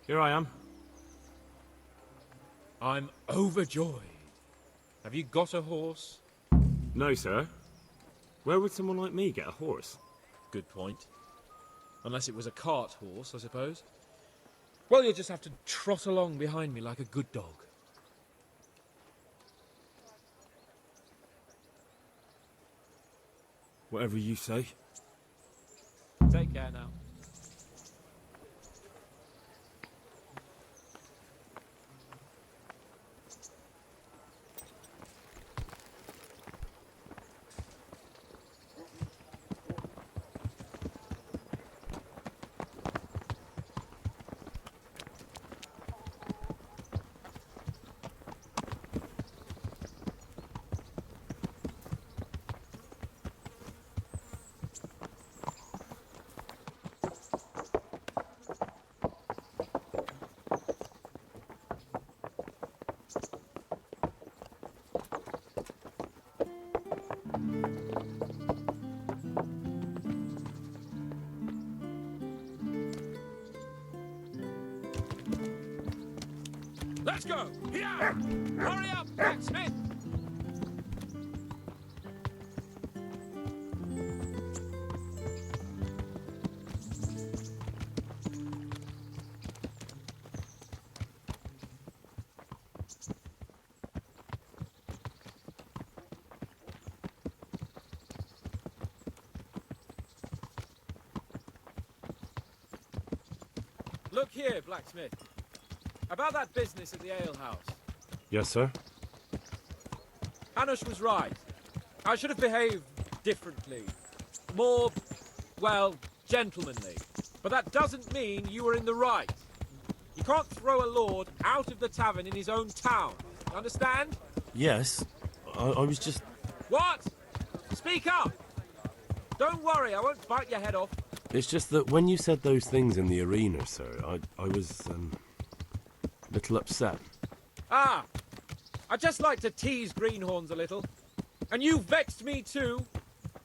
Here I am. I'm overjoyed. Have you got a horse? No, sir. Where would someone like me get a horse? Good point. Unless it was a cart horse, I suppose. Well, you'll just have to trot along behind me like a good dog. Whatever you say. Take care now. Let's go! Here! Hurry up, blacksmith! Look here, blacksmith. About that business at the alehouse. Yes, sir? Hanush was right. I should have behaved differently. More, well, gentlemanly. But that doesn't mean you were in the right. You can't throw a lord out of the tavern in his own town. Understand? Yes. I was just... What? Speak up! Don't worry, I won't bite your head off. It's just that when you said those things in the arena, sir, I was, a little upset. Ah! I just like to tease greenhorns a little. And you vexed me too.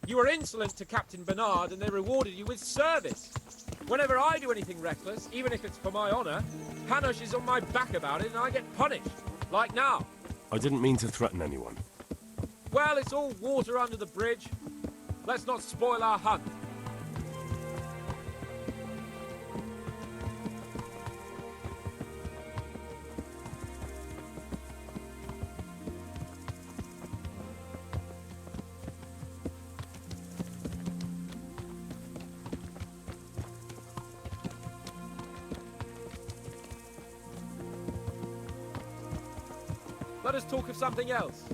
You were insolent to Captain Bernard and they rewarded you with service. Whenever I do anything reckless, even if it's for my honour, Hanush is on my back about it and I get punished. Like now. I didn't mean to threaten anyone. Well, it's all water under the bridge. Let's not spoil our hunt. Let us talk of something else.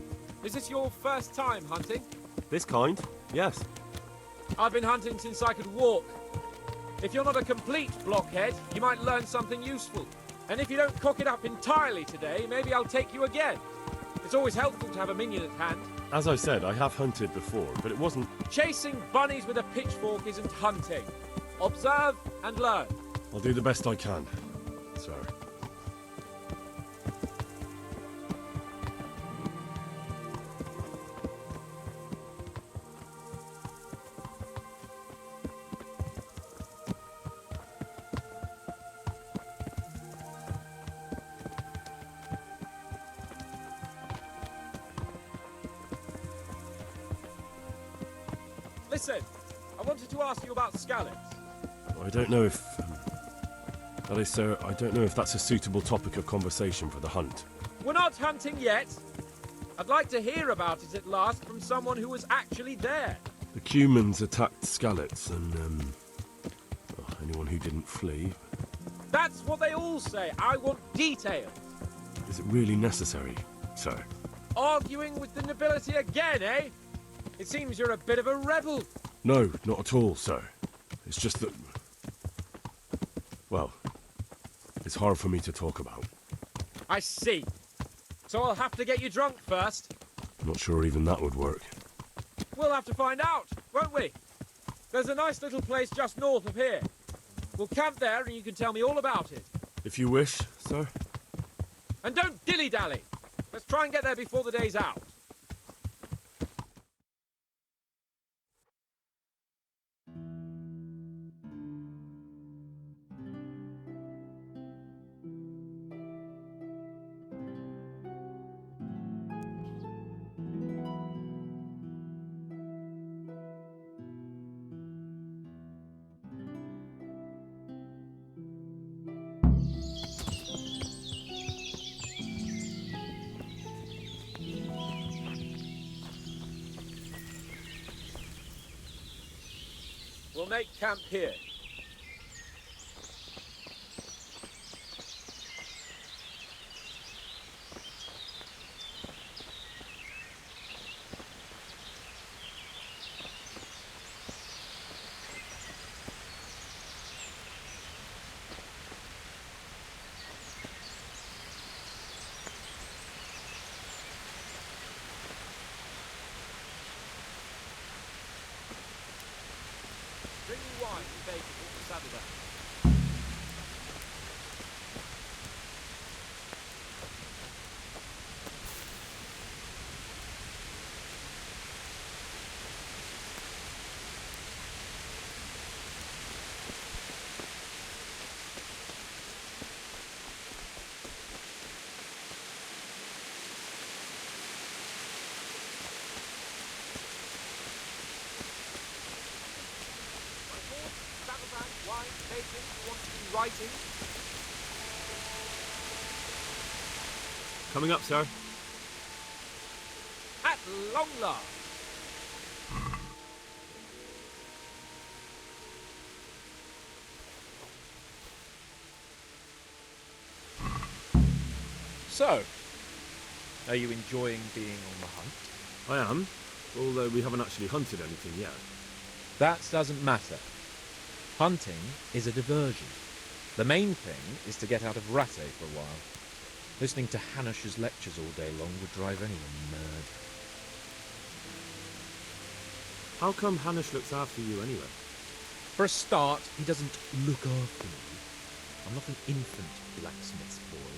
Is this your first time hunting? This kind? Yes. I've been hunting since I could walk. If you're not a complete blockhead, you might learn something useful. And if you don't cock it up entirely today, maybe I'll take you again. It's always helpful to have a minion at hand. As I said, I have hunted before, but it wasn't... Chasing bunnies with a pitchfork isn't hunting. Observe and learn. I'll do the best I can, sir. Listen, I wanted to ask you about scallops. I don't know if... that is, sir, I don't know if that's a suitable topic of conversation for the hunt. We're not hunting yet. I'd like to hear about it at last from someone who was actually there. The Cumans attacked Skallets and, well, anyone who didn't flee. That's what they all say. I want details. Is it really necessary, sir? Arguing with the nobility again, eh? It seems you're a bit of a rebel. No, not at all, sir. It's just that... well, it's hard for me to talk about. I see. So I'll have to get you drunk first. I'm not sure even that would work. We'll have to find out, won't we? There's a nice little place just north of here. We'll camp there and you can tell me all about it. If you wish, sir. And don't dilly-dally. Let's try and get there before the day's out. We'll make camp here. Bring me wine and bacon for Saturday. Wine, bacon, you want to be writing? Coming up, sir. At long last. So, are you enjoying being on the hunt? I am, although we haven't actually hunted anything yet. That doesn't matter. Hunting is a diversion. The main thing is to get out of Rattay for a while. Listening to Hanush's lectures all day long would drive anyone mad. How come Hanush looks after you anyway? For a start, he doesn't look after me. I'm not an infant blacksmith's boy.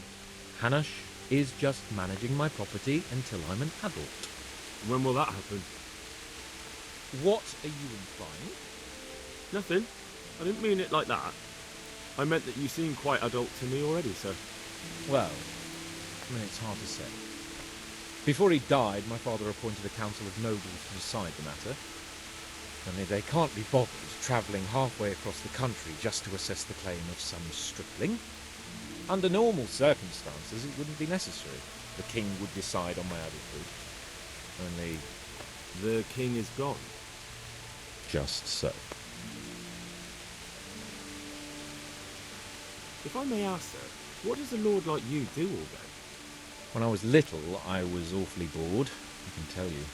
Hanush is just managing my property until I'm an adult. When will that happen? What are you implying? Nothing. I didn't mean it like that. I meant that you seem quite adult to me already, sir. Well, I mean, it's hard to say. Before he died, my father appointed a council of nobles to decide the matter. Only they can't be bothered travelling halfway across the country just to assess the claim of some stripling. Under normal circumstances, it wouldn't be necessary. The king would decide on my adulthood. Only... The king is gone. just so. If I may ask, sir, what does a lord like you do all day? When I was little, I was awfully bored, I can tell you.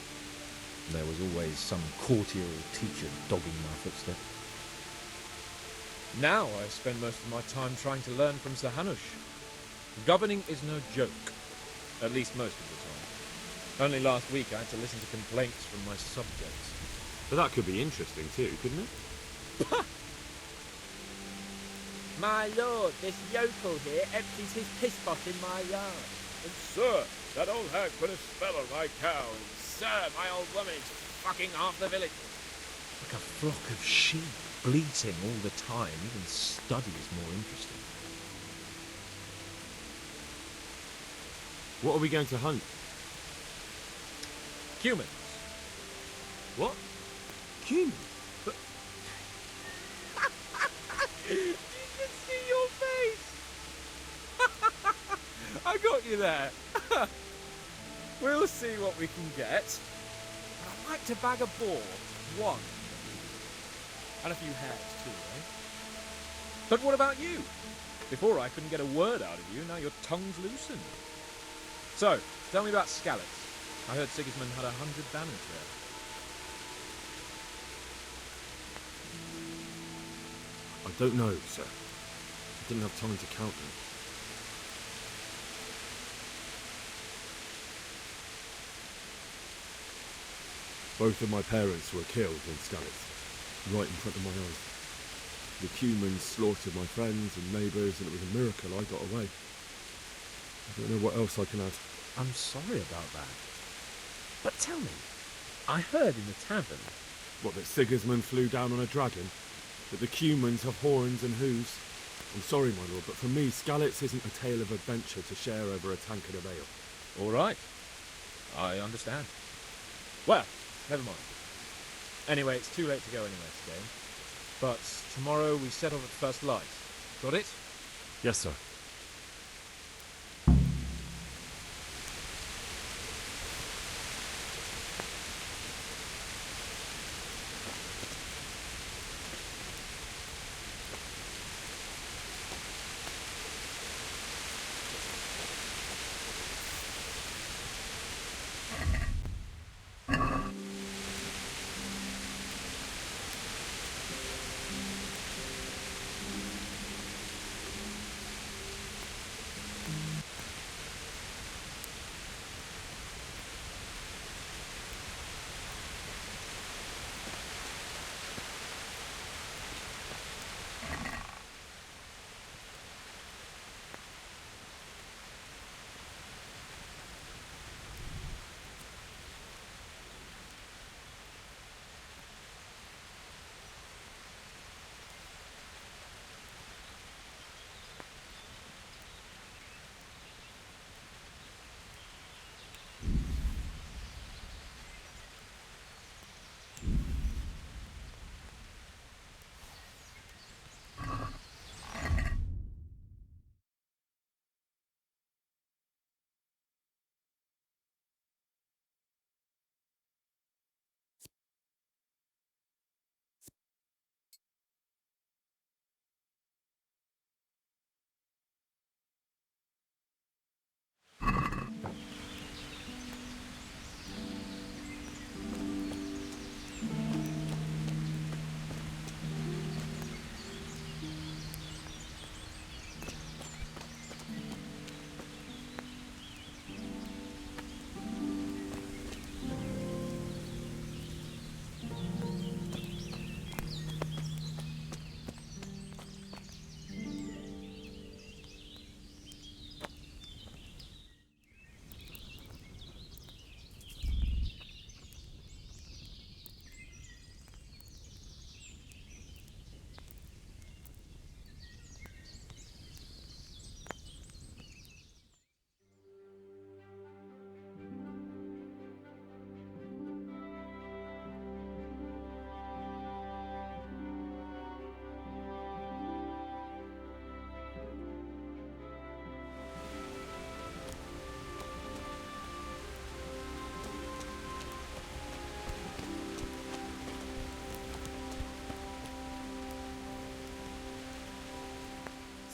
There was always some courtier or teacher dogging my footsteps. Now I spend most of my time trying to learn from Sir Hanush. Governing is no joke, at least most of the time. Only last week I had to listen to complaints from my subjects. But that could be interesting too, couldn't it? My lord, this yokel here empties his piss pot in my yard. And sir, that old hag put a spell on my cow. And sir, my old woman is fucking half the village. Like a flock of sheep, bleating all the time. Even study is more interesting. What are we going to hunt? Humans. What? Humans? But You can see your face! I got you there. We'll see what we can get. But I'd like to bag a boar. One. And a few hares too, eh? But what about you? Before I couldn't get a word out of you, now your tongue's loosened. So, tell me about Skalitz. I heard Sigismund had 100 banners there. I don't know, sir. I didn't have time to count them. Both of my parents were killed in Skalitz, right in front of my eyes. The humans slaughtered my friends and neighbours, and it was a miracle I got away. I don't know what else I can add. I'm sorry about that. But tell me, I heard in the tavern... What, that Sigismund flew down on a dragon? That the humans have horns and hooves? I'm sorry, my lord, but for me, Skalitz isn't a tale of adventure to share over a tankard of ale. All right. I understand. Well, never mind. Anyway, it's too late to go anywhere today. But tomorrow we set off at first light. Got it? Yes, sir.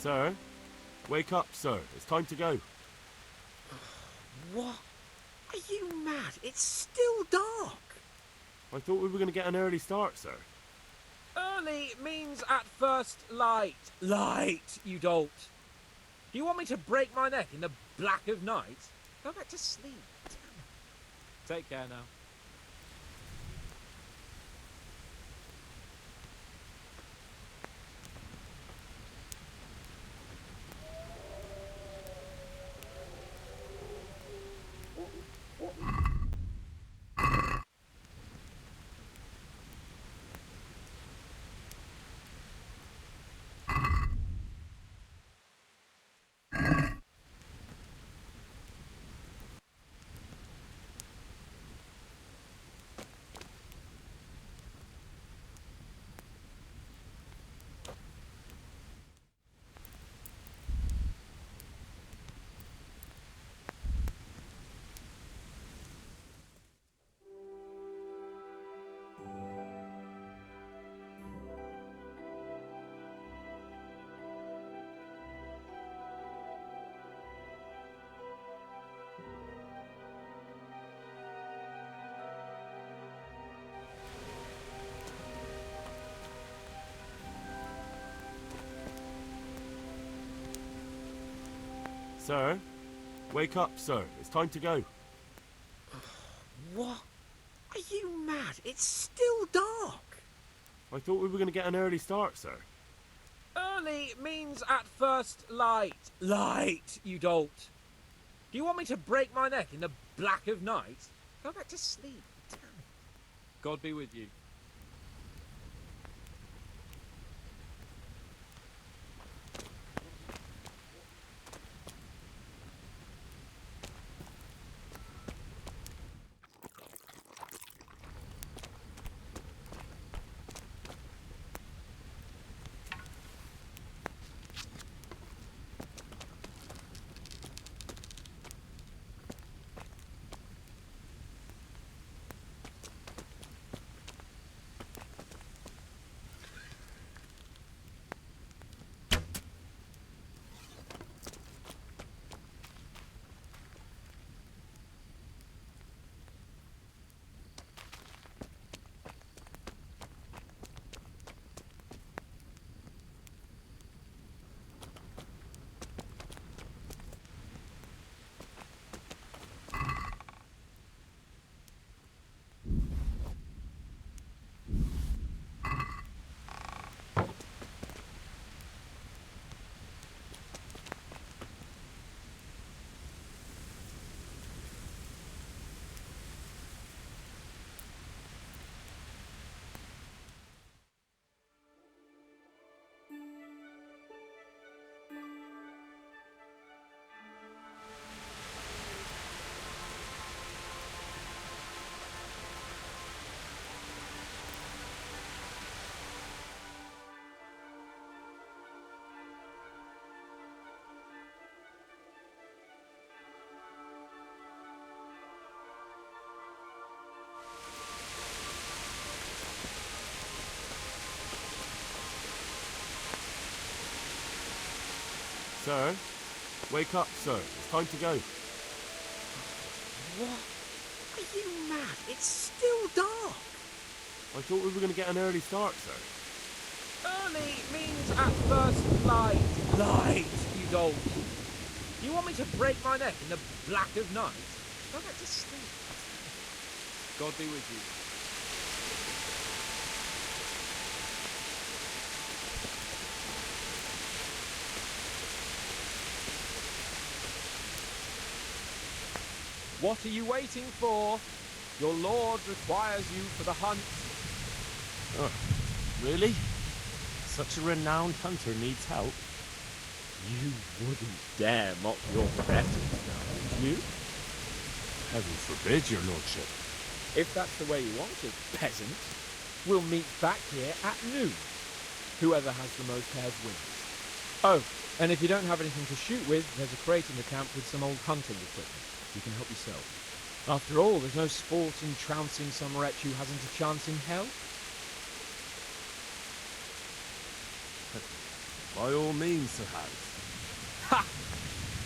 Sir? Wake up, sir. It's time to go. What? Are you mad? It's still dark. I thought we were going to get an early start, sir. Early means at first light. Light, you dolt. Do you want me to break my neck in the black of night? Go back to sleep. Take care now. Sir? Wake up, sir. It's time to go. What? Are you mad? It's still dark. I thought we were going to get an early start, sir. Early means at first light. Light, you dolt. Do you want me to break my neck in the black of night? Go back to sleep. God be with you. Sir? Wake up, sir. It's time to go. What? Are you mad? It's still dark. I thought we were going to get an early start, sir. Early means at first light. Light, you dolt. Do you want me to break my neck in the black of night? Go back to sleep. God be with you. What are you waiting for? Your lord requires you for the hunt. Oh, really? Such a renowned hunter needs help. You wouldn't dare mock your betters now, would you? Heaven forbid, your lordship. If that's the way you want it, peasant, we'll meet back here at noon. Whoever has the most pairs wins. Oh, and if you don't have anything to shoot with, there's a crate in the camp with some old hunting equipment. You can help yourself. After all, there's no sport in trouncing some wretch who hasn't a chance in hell. By all means, Sir Harry. Ha!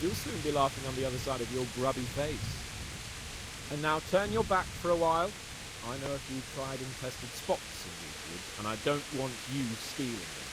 You'll soon be laughing on the other side of your grubby face. And now turn your back for a while. I know a few tried and tested spots in these woods, and I don't want you stealing them.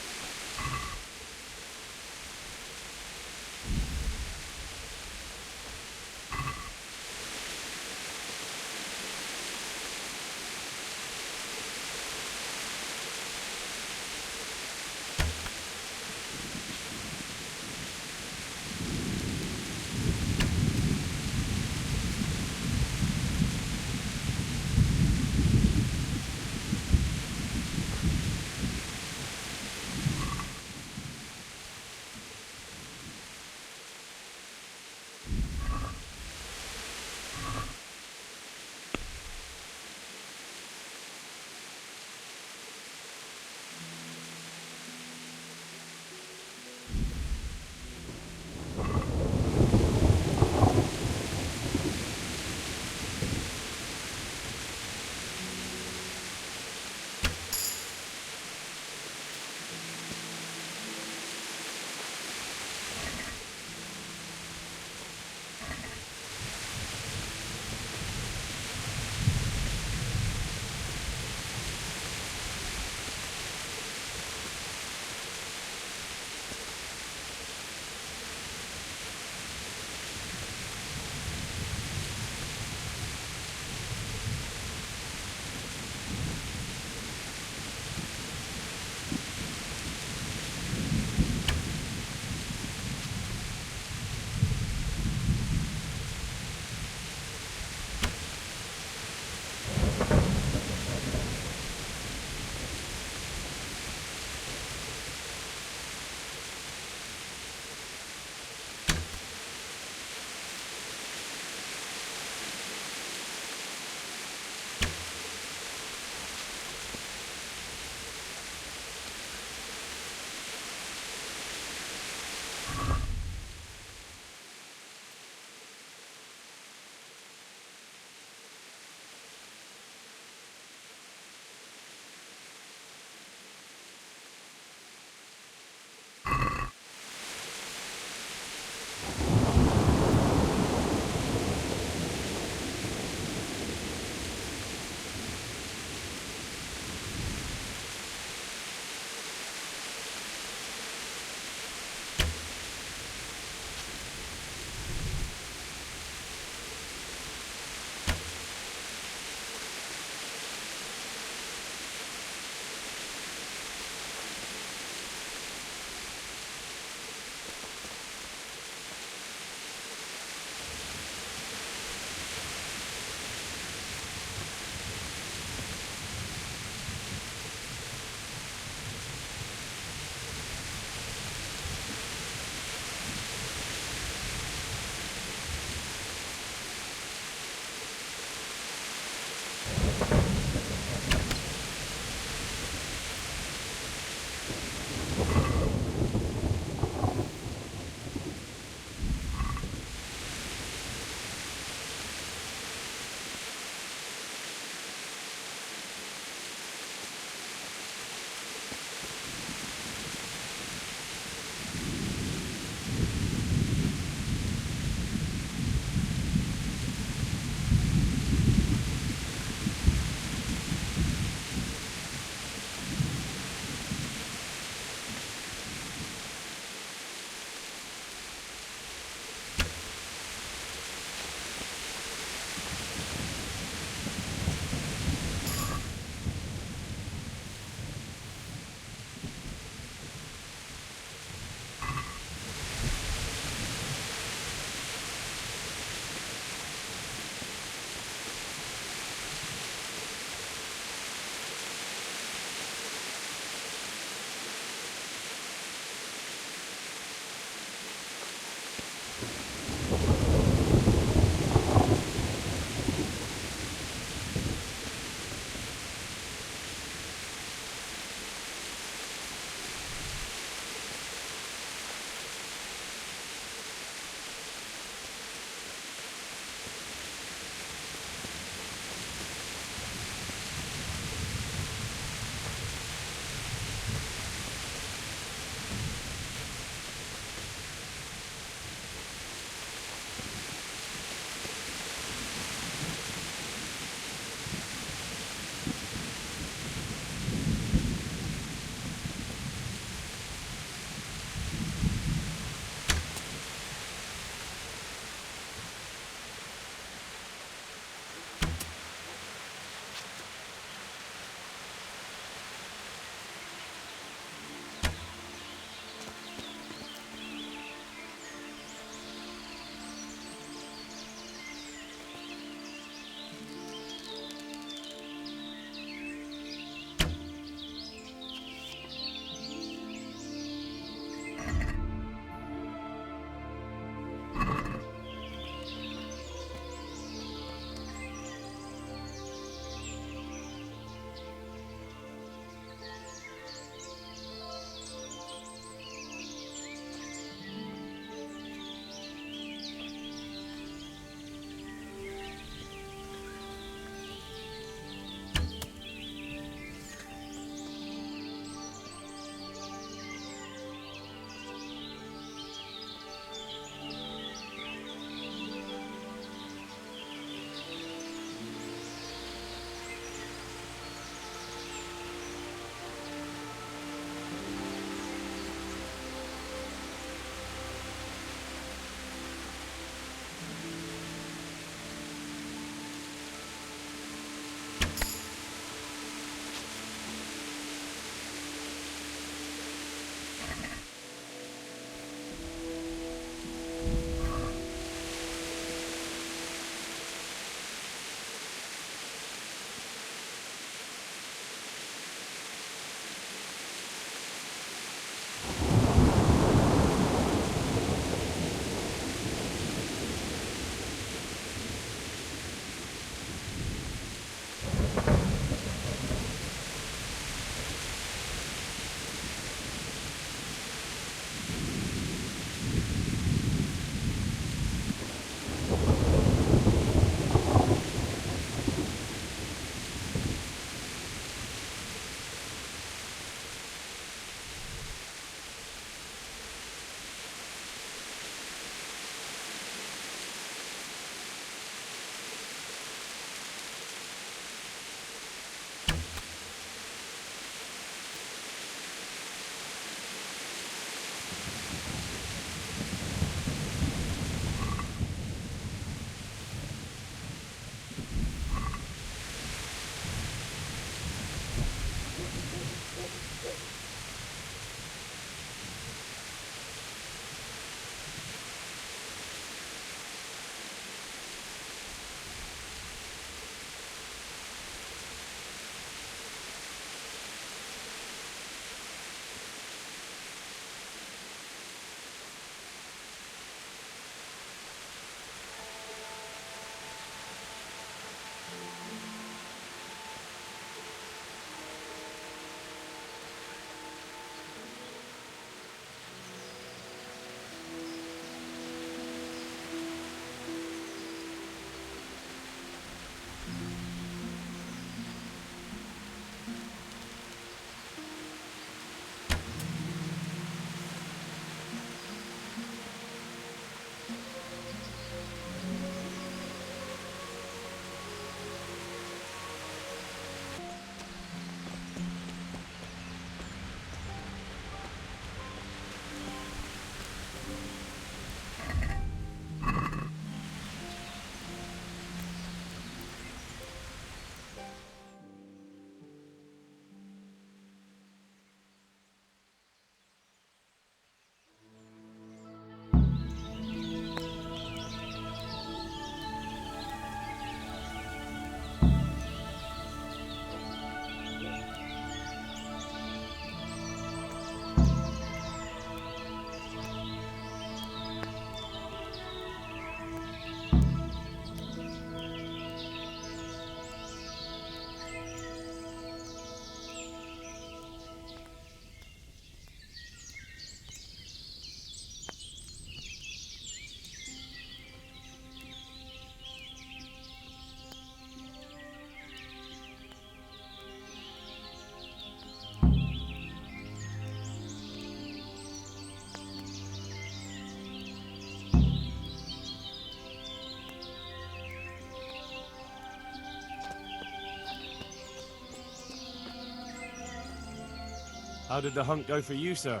How did the hunt go for you, sir?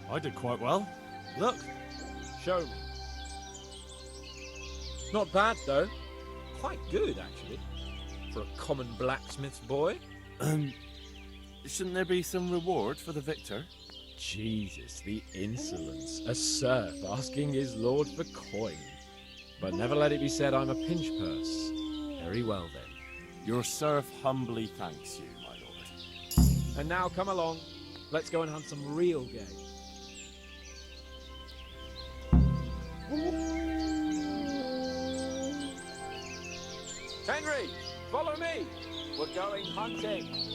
I did quite well. Look. Show me. Not bad, though. Quite good, actually. For a common blacksmith's boy. Shouldn't there be some reward for the victor? Jesus, the insolence. A serf asking his lord for coin. But never let it be said I'm a pinch purse. Very well, then. Your serf humbly thanks you, my lord. And now come along. Let's go and hunt some real game. Henry, follow me. We're going hunting.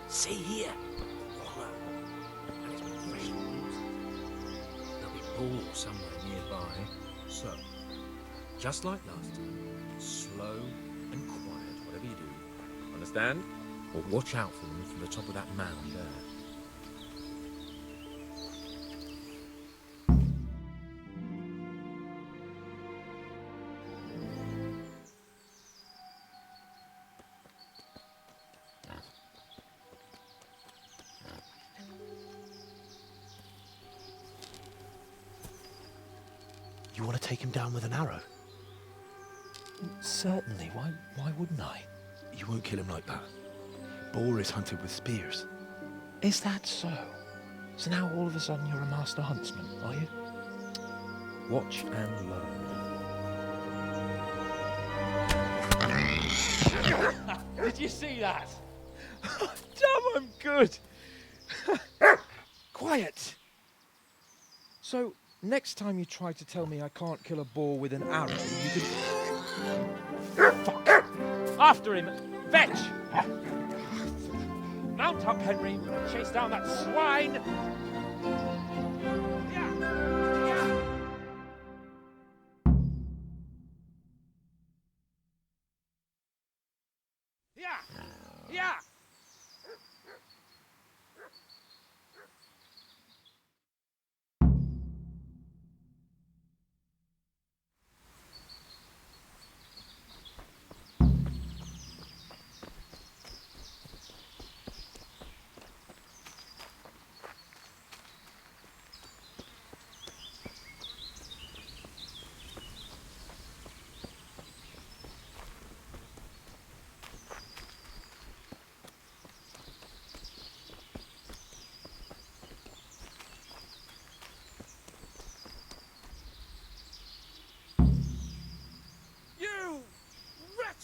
See here. Wallow. And it's been freshly used. There'll be balls somewhere nearby. So, just like last time, slow and quiet, whatever you do. Understand? Or watch out for them from the top of that mound there. You want to take him down with an arrow? Certainly. Why wouldn't I? You won't kill him like that. Boar is hunted with spears. Is that so? So now all of a sudden you're a master huntsman, are you? Watch and learn. Did you see that? Damn, I'm good. Quiet. So, next time you try to tell me I can't kill a boar with an arrow, you can... Fuck! After him! Fetch! Mount up, Henry. We're gonna chase down that swine! Yeah!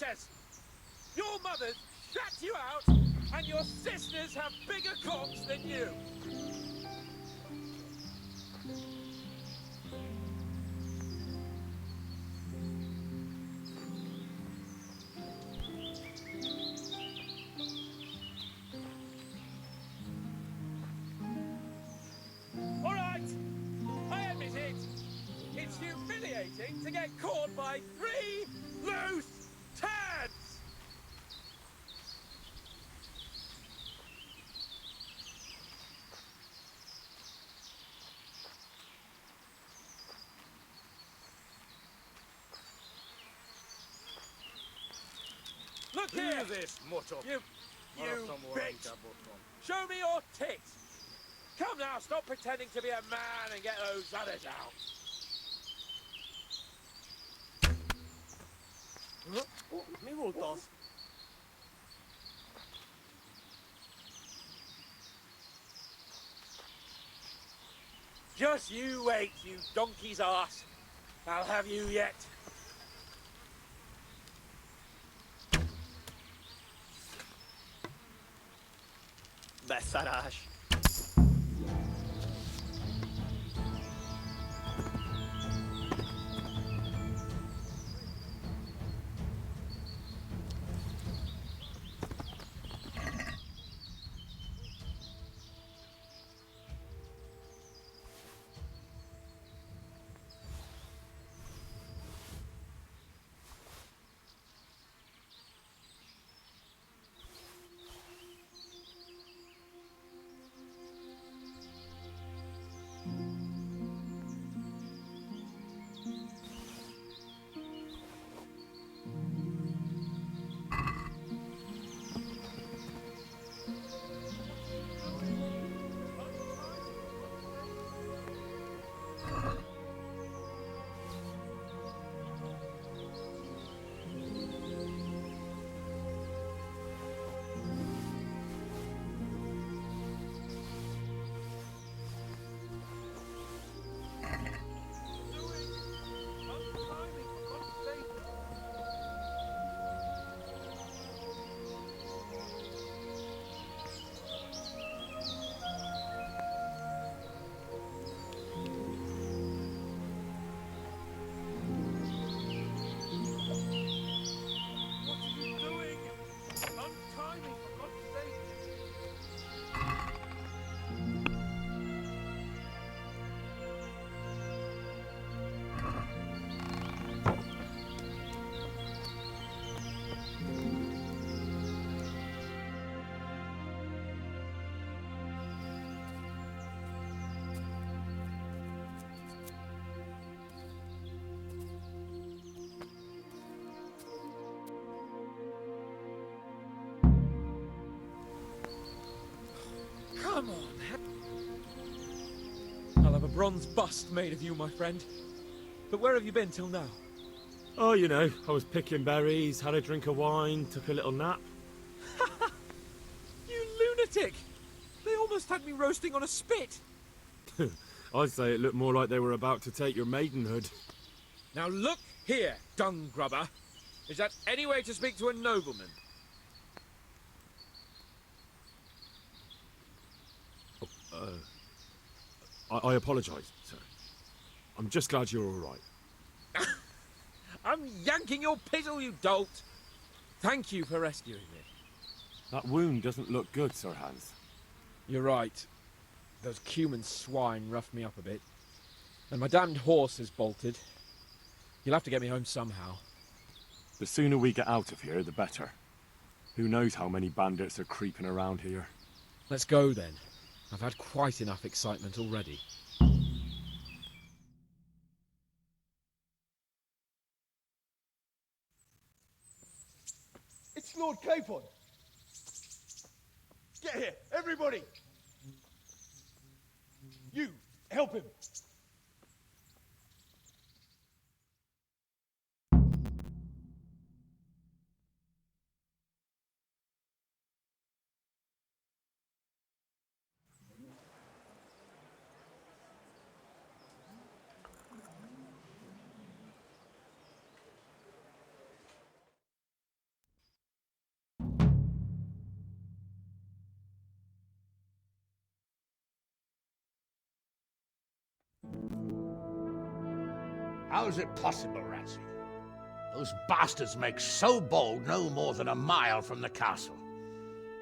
creatures! Your mothers shut you out, and your sisters have bigger cocks than you! All right, I admit it. It's humiliating to get caught by 3 loose turds! Look here! You bitch! Show me your tits! Come now, stop pretending to be a man and get those others out! Mi multos. Just you wait, you donkey's ass. I'll have you yet. Beszarás. Come on. I'll have a bronze bust made of you, my friend. But where have you been till now? Oh, you know, I was picking berries, had a drink of wine, took a little nap. You lunatic! They almost had me roasting on a spit. I'd say it looked more like they were about to take your maidenhood. Now look here, dung grubber. Is that any way to speak to a nobleman? I apologise, sir. I'm just glad you're all right. I'm yanking your pizzle, you dolt! Thank you for rescuing me. That wound doesn't look good, Sir Hans. You're right. Those Cuman swine roughed me up a bit. And my damned horse has bolted. You'll have to get me home somehow. The sooner we get out of here, the better. Who knows how many bandits are creeping around here. Let's go then. I've had quite enough excitement already. It's Lord Capon! Get here, everybody! You, help him! How is it possible, Ratsey? Those bastards make so bold no more than a mile from the castle.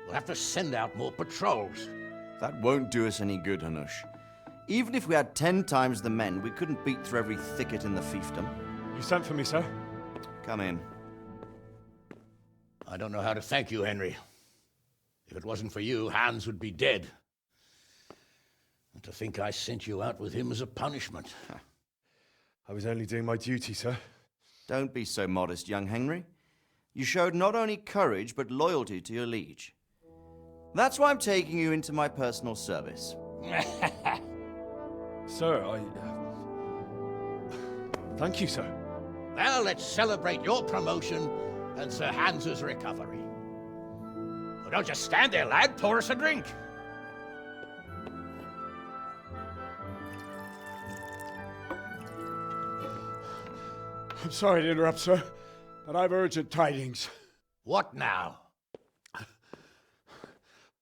We'll have to send out more patrols. That won't do us any good, Hanush. Even if we had 10 times the men, we couldn't beat through every thicket in the fiefdom. You sent for me, sir? Come in. I don't know how to thank you, Henry. If it wasn't for you, Hans would be dead. And to think I sent you out with him as a punishment. I was only doing my duty, sir. Don't be so modest, young Henry. You showed not only courage, but loyalty to your liege. That's why I'm taking you into my personal service. Sir, Thank you, sir. Well, let's celebrate your promotion and Sir Hans's recovery. Well, don't just stand there, lad. Pour us a drink. I'm sorry to interrupt, sir, but I've urgent tidings. What now?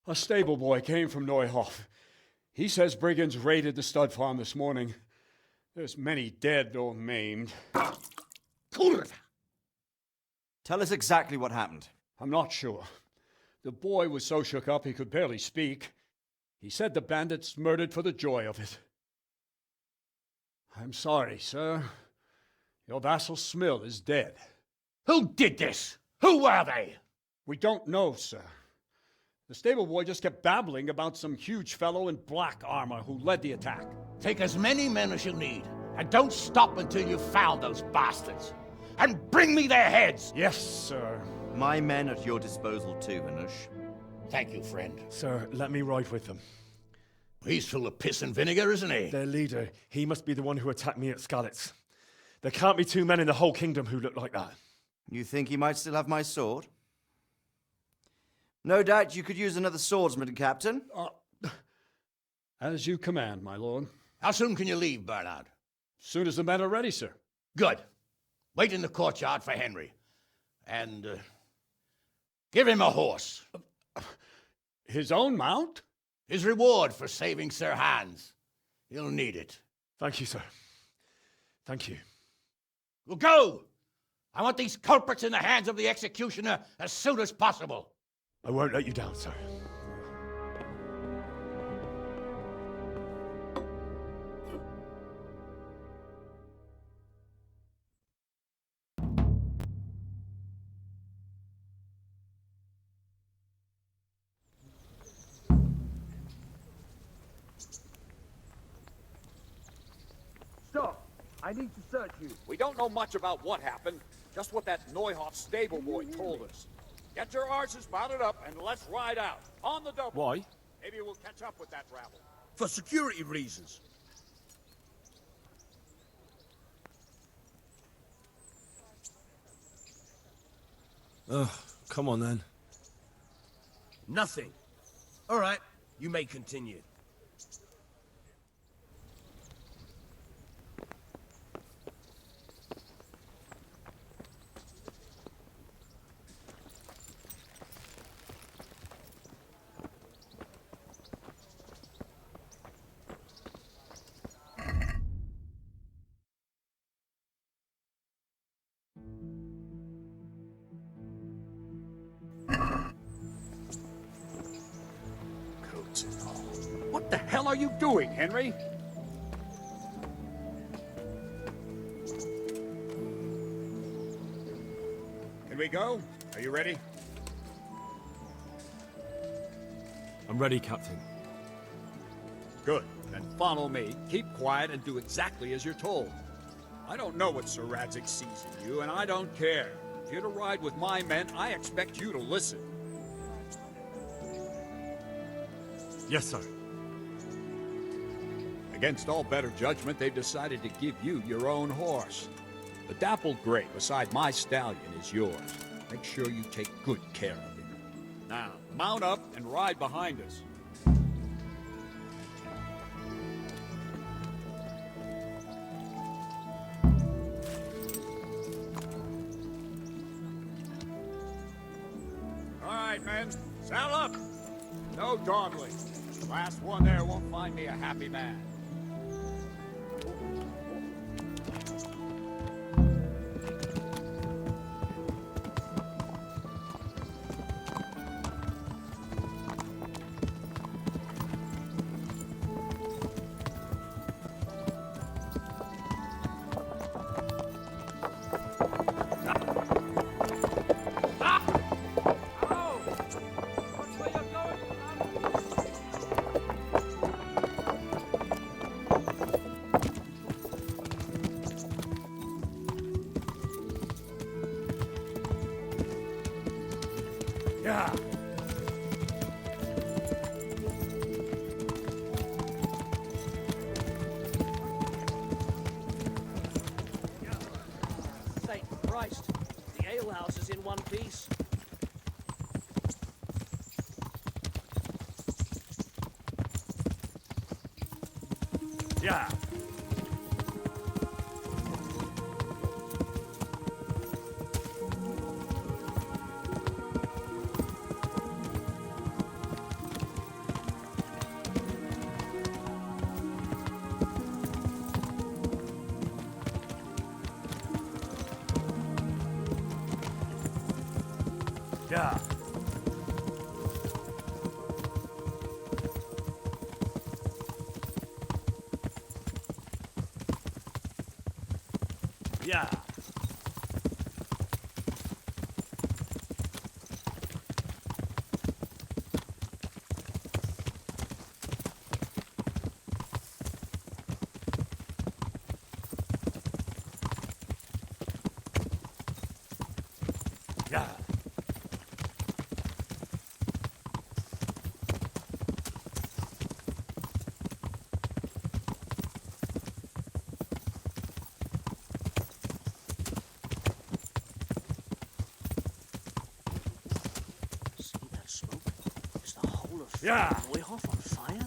A stable boy came from Neuhof. He says brigands raided the stud farm this morning. There's many dead or maimed. Kurva! Tell us exactly what happened. I'm not sure. The boy was so shook up he could barely speak. He said the bandits murdered for the joy of it. I'm sorry, sir. Your vassal Smill is dead. Who did this? Who were they? We don't know, sir. The stable boy just kept babbling about some huge fellow in black armor who led the attack. Take as many men as you need, and don't stop until you've found those bastards. And bring me their heads! Yes, sir. My men at your disposal too, Hanush. Thank you, friend. Sir, let me ride with them. He's full of piss and vinegar, isn't he? Their leader, he must be the one who attacked me at Skalitz. There can't be two men in the whole kingdom who look like that. You think he might still have my sword? No doubt you could use another swordsman, Captain. As you command, my lord. How soon can you leave, Bernard? Soon as the men are ready, sir. Good. Wait in the courtyard for Henry. And, give him a horse. His own mount? His reward for saving Sir Hans. He'll need it. Thank you, sir. Thank you. Well, go! I want these culprits in the hands of the executioner as soon as possible. I won't let you down, sir. Stop! I need to search you. We don't know much about what happened, just what that Neuhoff stable boy told us. Get your horses mounted up and let's ride out. On the double. Why? Maybe we'll catch up with that rabble. For security reasons. Come on then. Nothing. All right, you may continue. What the hell are you doing, Henry? Can we go? Are you ready? I'm ready, Captain. Good. Then follow me. Keep quiet and do exactly as you're told. I don't know what Sir Radzig sees in you, and I don't care. If you're to ride with my men, I expect you to listen. Yes, sir. Against all better judgment, they've decided to give you your own horse. The dappled gray beside my stallion is yours. Make sure you take good care of him. Now, mount up and ride behind us. All right, men, saddle up. No dawdling. The last one there won't find me a happy man. Yeah. Thank Christ. The alehouse is in one piece. Yeah. Yeah. Yeah. Yeah. See that smoke? Is the whole of Yeah. Neuhof on fire?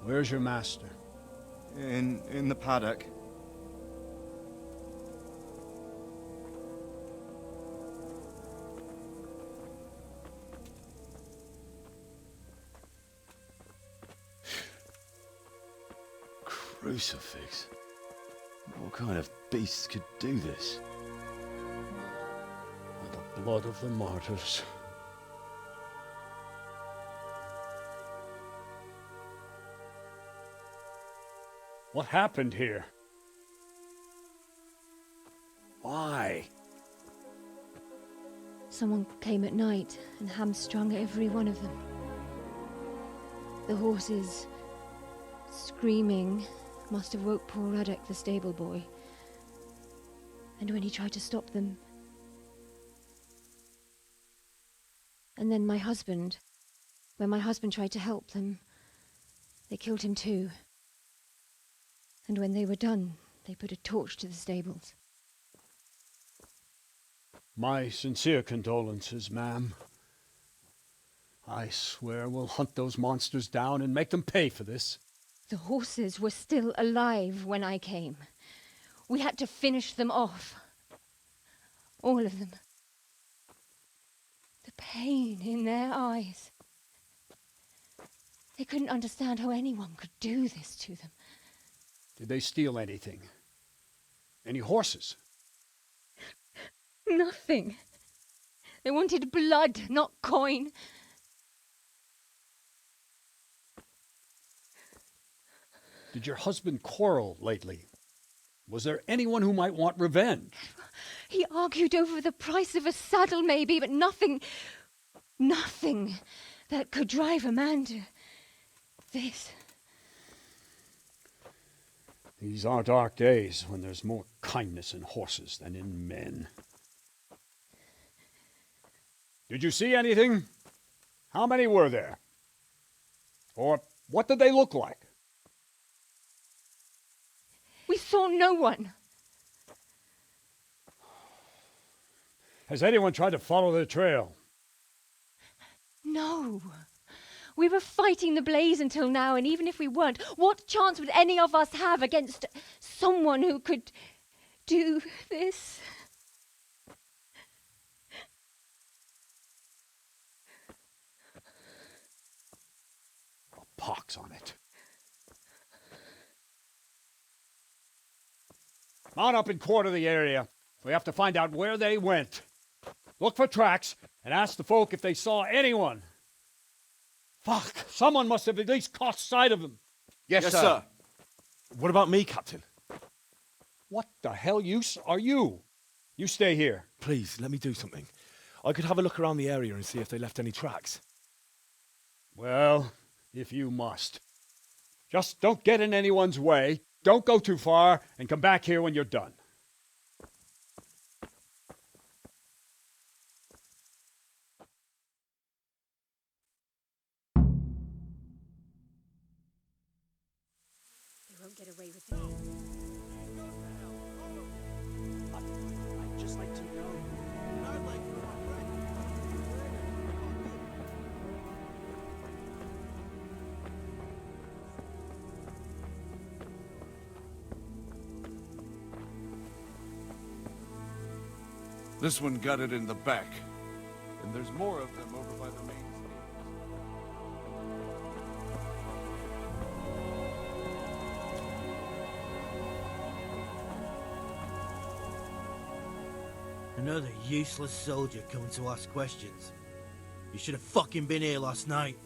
Where's your master? In the paddock. Crucifix? What kind of beasts could do this? The blood of the martyrs. What happened here? Why? Someone came at night and hamstrung every one of them. The horses, screaming, must have woke poor Ruddock, the stable boy. And when he tried to stop them... And then my husband, when my husband tried to help them, they killed him too. And when they were done, they put a torch to the stables. My sincere condolences, ma'am. I swear we'll hunt those monsters down and make them pay for this. The horses were still alive when I came. We had to finish them off. All of them. The pain in their eyes. They couldn't understand how anyone could do this to them. Did they steal anything? Any horses? Nothing. They wanted blood, not coin. Did your husband quarrel lately? Was there anyone who might want revenge? He argued over the price of a saddle, maybe, but nothing that could drive a man to this. These are dark days when there's more kindness in horses than in men. Did you see anything? How many were there? Or what did they look like? We saw no one. Has anyone tried to follow the trail? No. We were fighting the blaze until now, and even if we weren't, what chance would any of us have against someone who could do this? A pox on it. Mount up and quarter the area. We have to find out where they went. Look for tracks and ask the folk if they saw anyone. Fuck! Someone must have at least caught sight of them. Yes, sir. What about me, Captain? What the hell use are you? You stay here. Please, let me do something. I could have a look around the area and see if they left any tracks. Well, if you must. Just don't get in anyone's way, don't go too far, and come back here when you're done. They won't get away with it. I'd just like to know. I'd like for my friend. This one got it in the back. And there's more of them over by the main stage. Another useless soldier coming to ask questions. You should have fucking been here last night.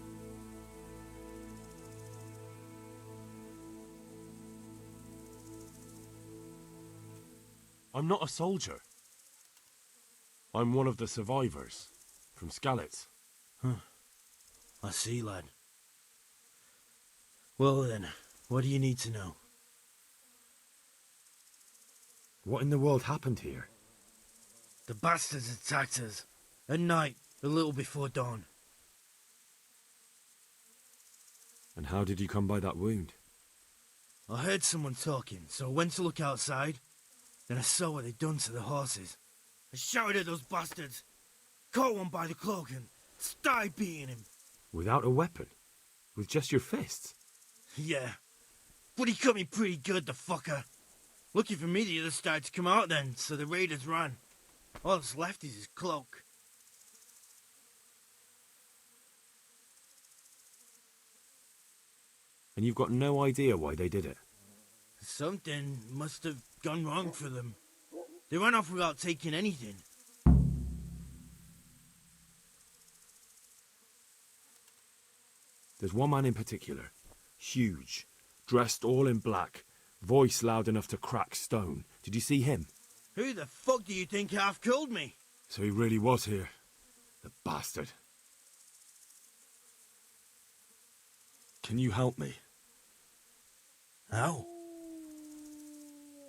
I'm not a soldier. I'm one of the survivors from Skalitz. Huh. I see, lad. Well then, what do you need to know? What in the world happened here? The bastards attacked us. At night, a little before dawn. And how did you come by that wound? I heard someone talking, so I went to look outside. Then I saw what they'd done to the horses. I shouted at those bastards, caught one by the cloak and started beating him. Without a weapon? With just your fists? Yeah, but he cut me pretty good, the fucker. Lucky for me, the others started to come out then, so the raiders ran. All that's left is his cloak. And you've got no idea why they did it? Something must have gone wrong for them. They ran off without taking anything. There's one man in particular. Huge. Dressed all in black. Voice loud enough to crack stone. Did you see him? Who the fuck do you think half killed me? So he really was here. The bastard. Can you help me? How?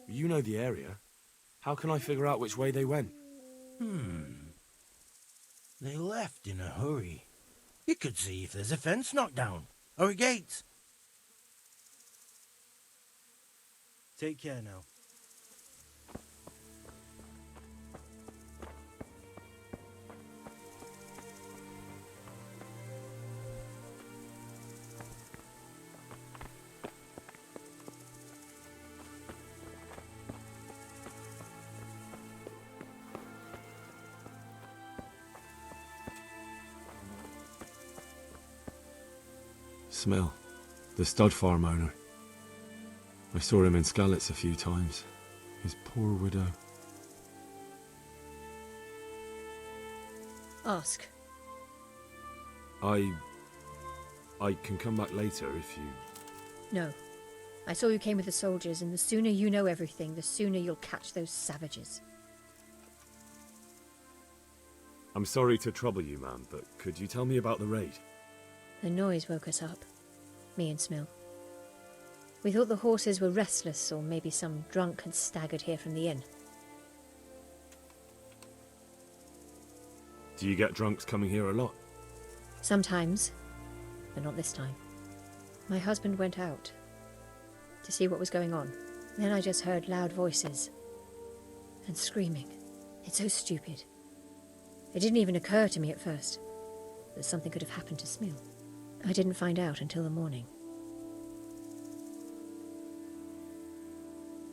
You know the area. How can I figure out which way they went? They left in a hurry. You could see if there's a fence knocked down, or a gate. Take care now. Smell. The stud farm owner. I saw him in Skalitz a few times. His poor widow. Ask. I can come back later if you... No. I saw you came with the soldiers, and the sooner you know everything, the sooner you'll catch those savages. I'm sorry to trouble you, ma'am, but could you tell me about the raid? The noise woke us up, me and Smill. We thought the horses were restless, or maybe some drunk had staggered here from the inn. Do you get drunks coming here a lot? Sometimes, but not this time. My husband went out to see what was going on. Then I just heard loud voices and screaming. It's so stupid. It didn't even occur to me at first that something could have happened to Smill. I didn't find out until the morning.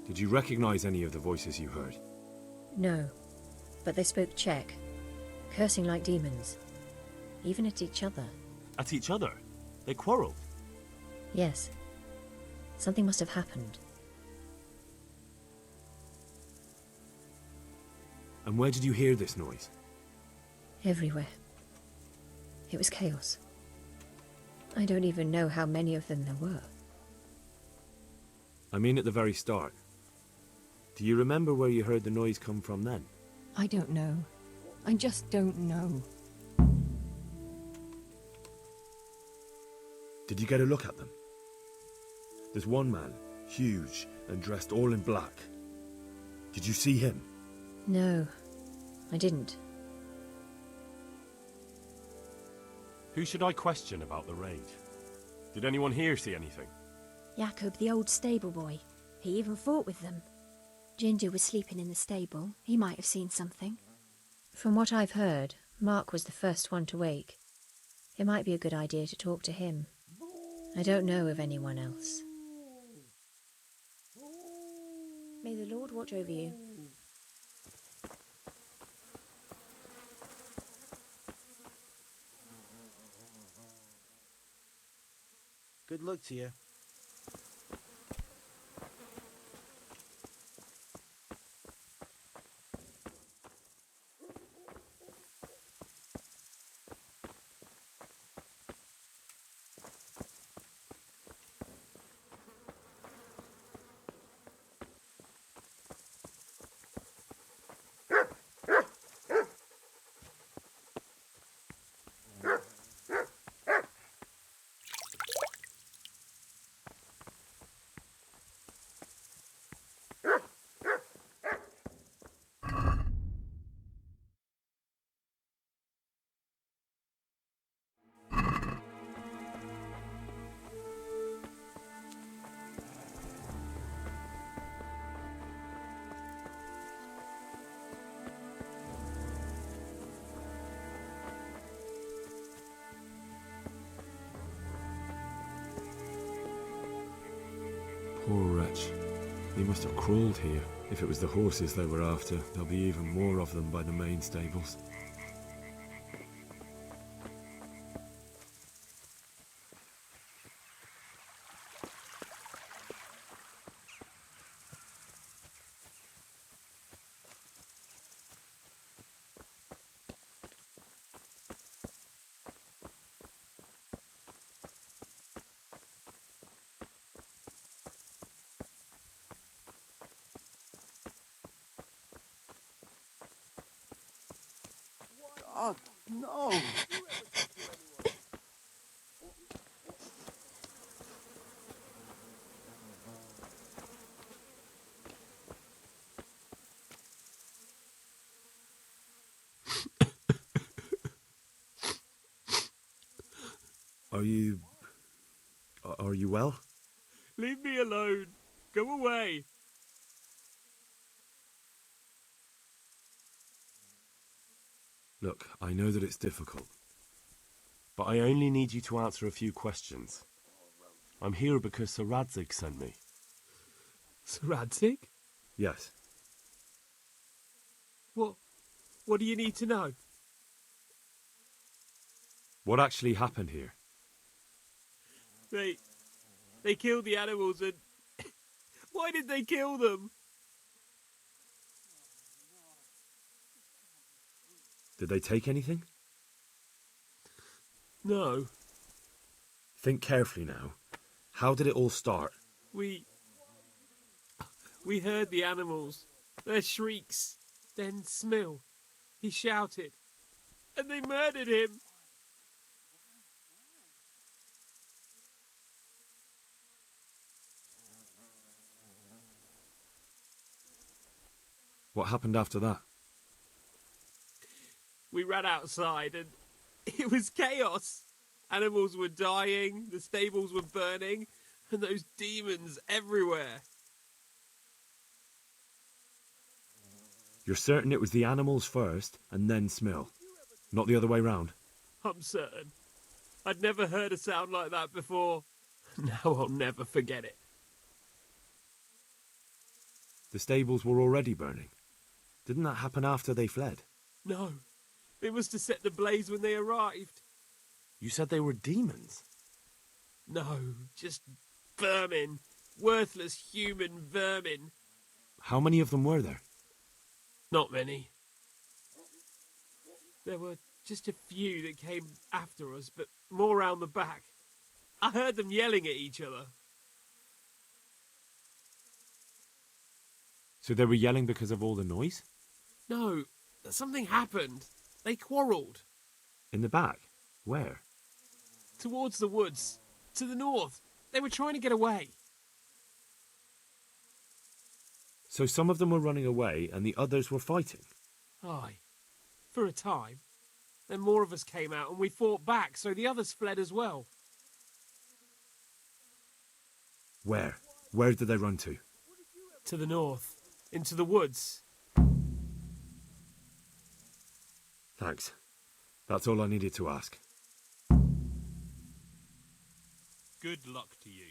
Did you recognize any of the voices you heard? No, but they spoke Czech, cursing like demons, even at each other. At each other? They quarreled? Yes. Something must have happened. And where did you hear this noise? Everywhere. It was chaos. I don't even know how many of them there were. I mean at the very start. Do you remember where you heard the noise come from then? I don't know. I just don't know. Did you get a look at them? There's one man, huge and dressed all in black. Did you see him? No, I didn't. Who should I question about the raid? Did anyone here see anything? Jacob, the old stable boy. He even fought with them. Ginger was sleeping in the stable. He might have seen something. From what I've heard, Mark was the first one to wake. It might be a good idea to talk to him. I don't know of anyone else. May the Lord watch over you. Good luck to you. Poor wretch. He must have crawled here. If it was the horses they were after, there'll be even more of them by the main stables. God, no! Are you well? Leave me alone. Go away. Look, I know that it's difficult. But I only need you to answer a few questions. I'm here because Sir Radzig sent me. Sir Radzig? Yes. What do you need to know? What actually happened here? They killed the animals and... Why did they kill them? Did they take anything? No. Think carefully now. How did it all start? We heard the animals, their shrieks. Then Smill, he shouted. and they murdered him. What happened after that? We ran outside and it was chaos. Animals were dying, the stables were burning, and those demons everywhere. You're certain it was the animals first, and then Smill? Not the other way round? I'm certain. I'd never heard a sound like that before. Now I'll never forget it. The stables were already burning. Didn't that happen after they fled? No, it was to set the blaze when they arrived. You said they were demons? No, just vermin. Worthless human vermin. How many of them were there? Not many. There were just a few that came after us, but more round the back. I heard them yelling at each other. So they were yelling because of all the noise? No, something happened. They quarrelled. In the back? Where? Towards the woods. To the north. They were trying to get away. So some of them were running away and the others were fighting? Aye. For a time. Then more of us came out and we fought back, so the others fled as well. Where? Where did they run to? To the north. Into the woods. Thanks. That's all I needed to ask. Good luck to you.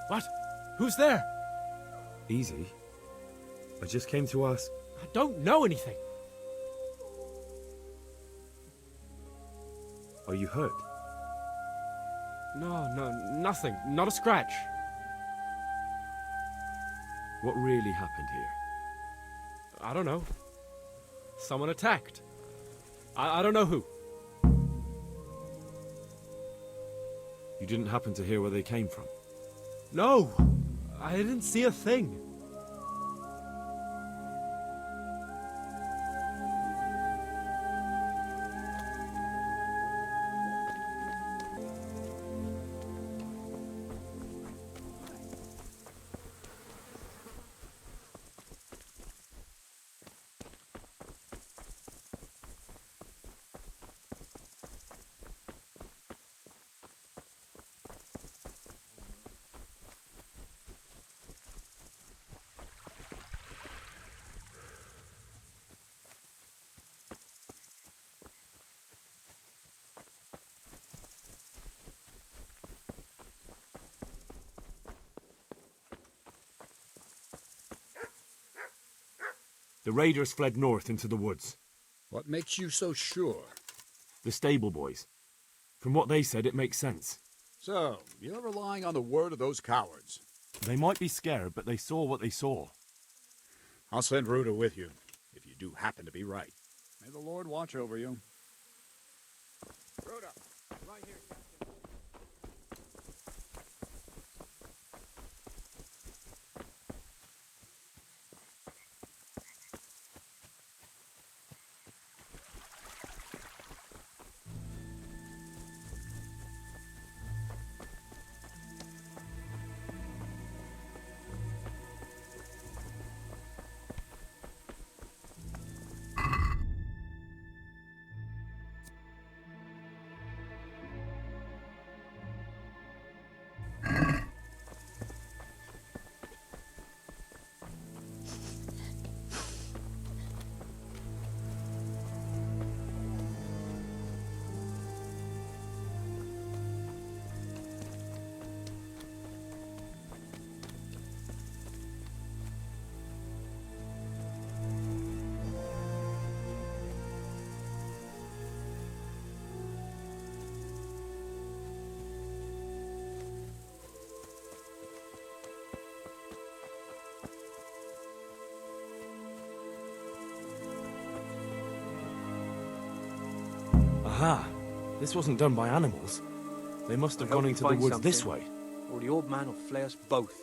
What? Who's there? Easy. I just came to ask... I don't know anything. Are you hurt? No, nothing. Not a scratch. What really happened here? I don't know. Someone attacked. I don't know who. You didn't happen to hear where they came from? No, I didn't see a thing. The raiders fled north into the woods. What makes you so sure? The stable boys. From what they said, it makes sense. So, you're relying on the word of those cowards. They might be scared, but they saw what they saw. I'll send Ruta with you, if you do happen to be right. May the Lord watch over you. Rhoda, right here, Captain. Aha! This wasn't done by animals. They must have gone into the woods this way. Or the old man will flay us both.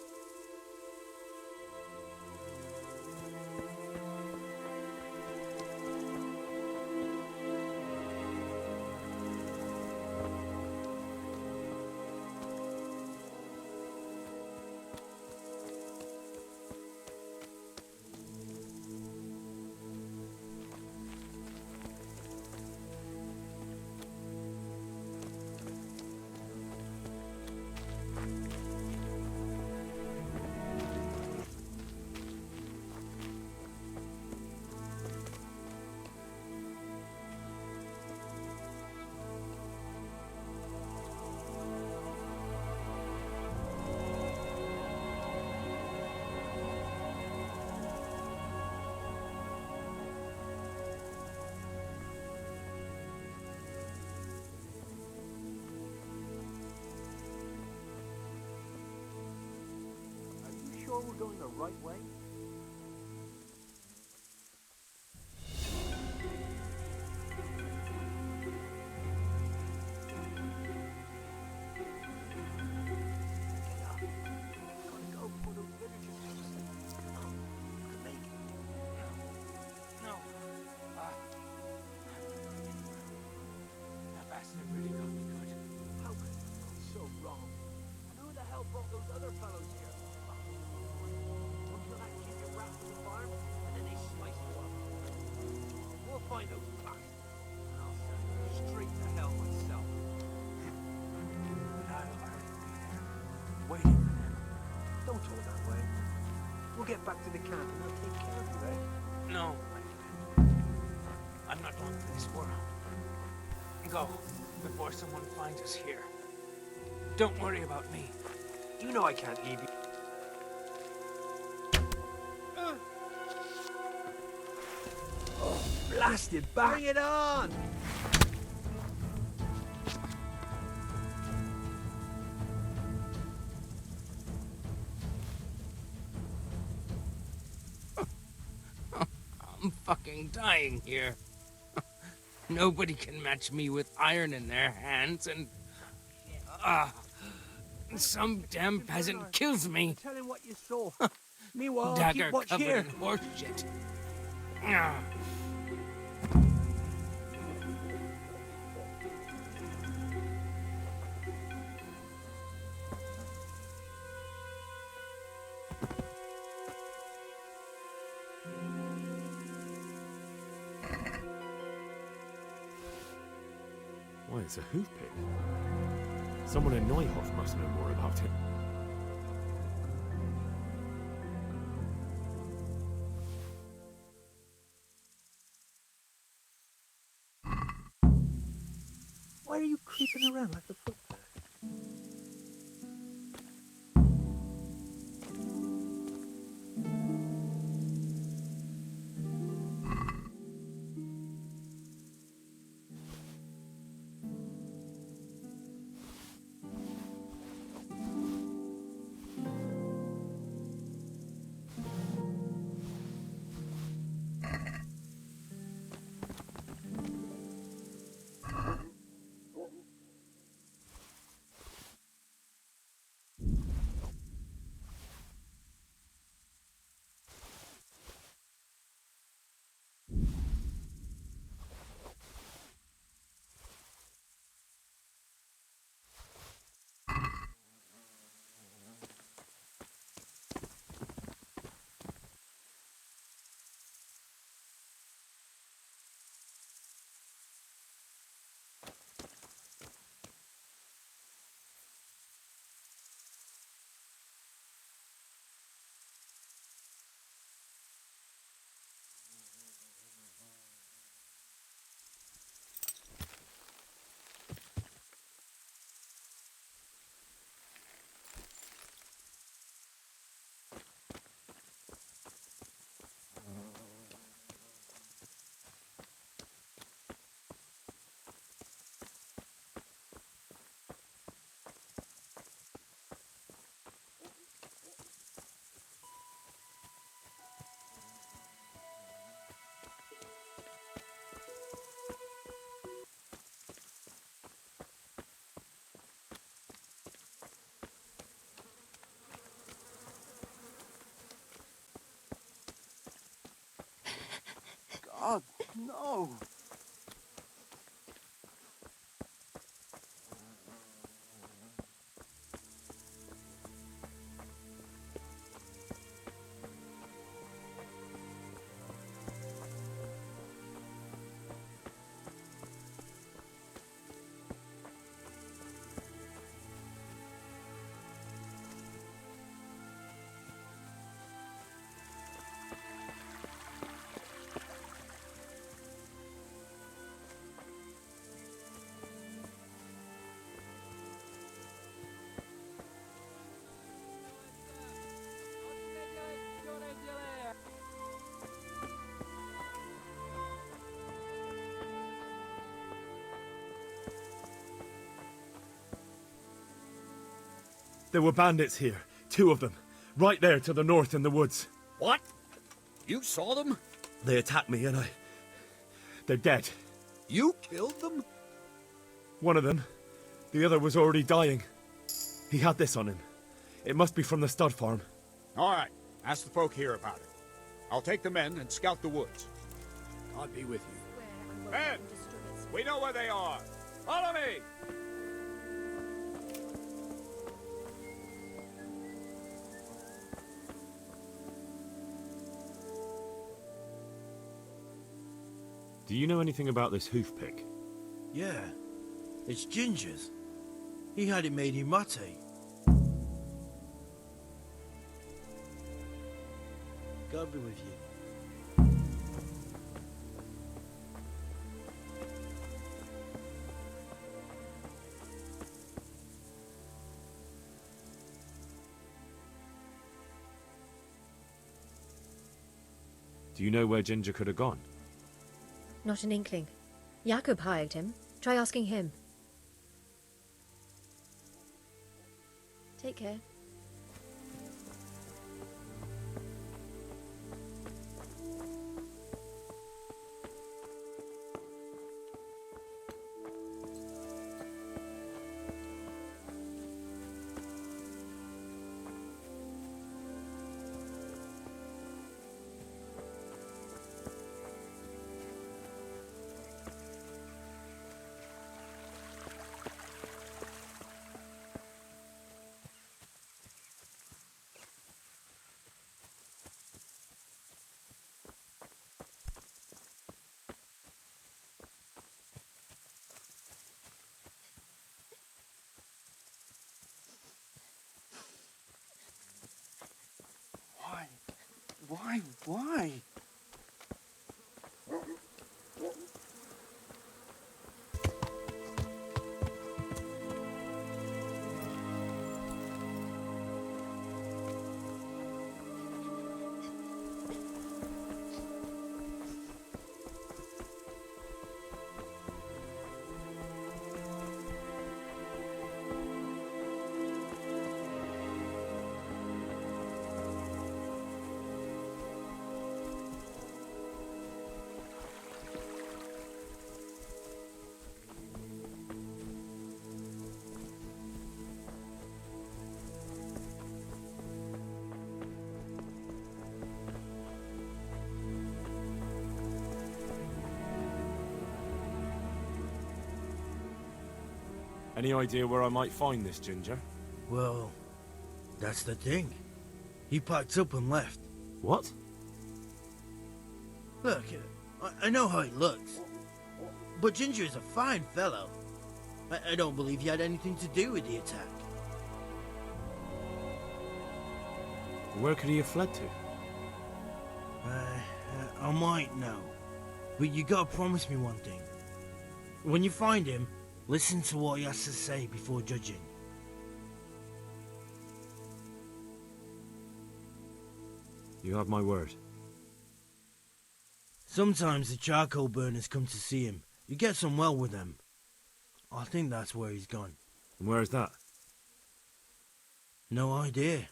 Sure we're going the right way? No. That bastard really got me good. How could it go so wrong? And who the hell brought those other fellows here? And then they slice you up. We'll find those bastards. And I'll send them straight to hell myself. But I'll already be there, waiting for them. Don't talk that way. We'll get back to the camp and I'll take care of you, eh? No, my friend. I'm not long for this world. Go, before someone finds us here. Don't worry about me. You know I can't leave you. Blasted back! Bring it on! I'm fucking dying here. Nobody can match me with iron in their hands, and some damn peasant kills me. Tell him what you saw. Meanwhile, Dagger keep watch covered here. in horse shit. Why, it's a hoof pick. Someone in Neuhof must know more about it. Why are you creeping around like a footpath? Oh, no. There were bandits here. 2 of them. Right there to the north in the woods. What? You saw them? They attacked me and they're dead. You killed them? One of them. The other was already dying. He had this on him. It must be from the stud farm. All right. Ask the folk here about it. I'll take the men and scout the woods. God be with you. Men! We know where they are. Follow me! Do you know anything about this hoof pick? Yeah, it's Ginger's. He had it made in mate. God be with you. Do you know where Ginger could have gone? Not an inkling. Jakob hired him. Try asking him. Take care. Why? Any idea where I might find this Ginger? Well, that's the thing. He packed up and left. What? Look, I know how he looks. But Ginger is a fine fellow. I don't believe he had anything to do with the attack. Where could he have fled to? I might know. But you gotta promise me one thing. When you find him, listen to what he has to say before judging. You have my word. Sometimes the charcoal burners come to see him. He gets on well with them. I think that's where he's gone. And where is that? No idea.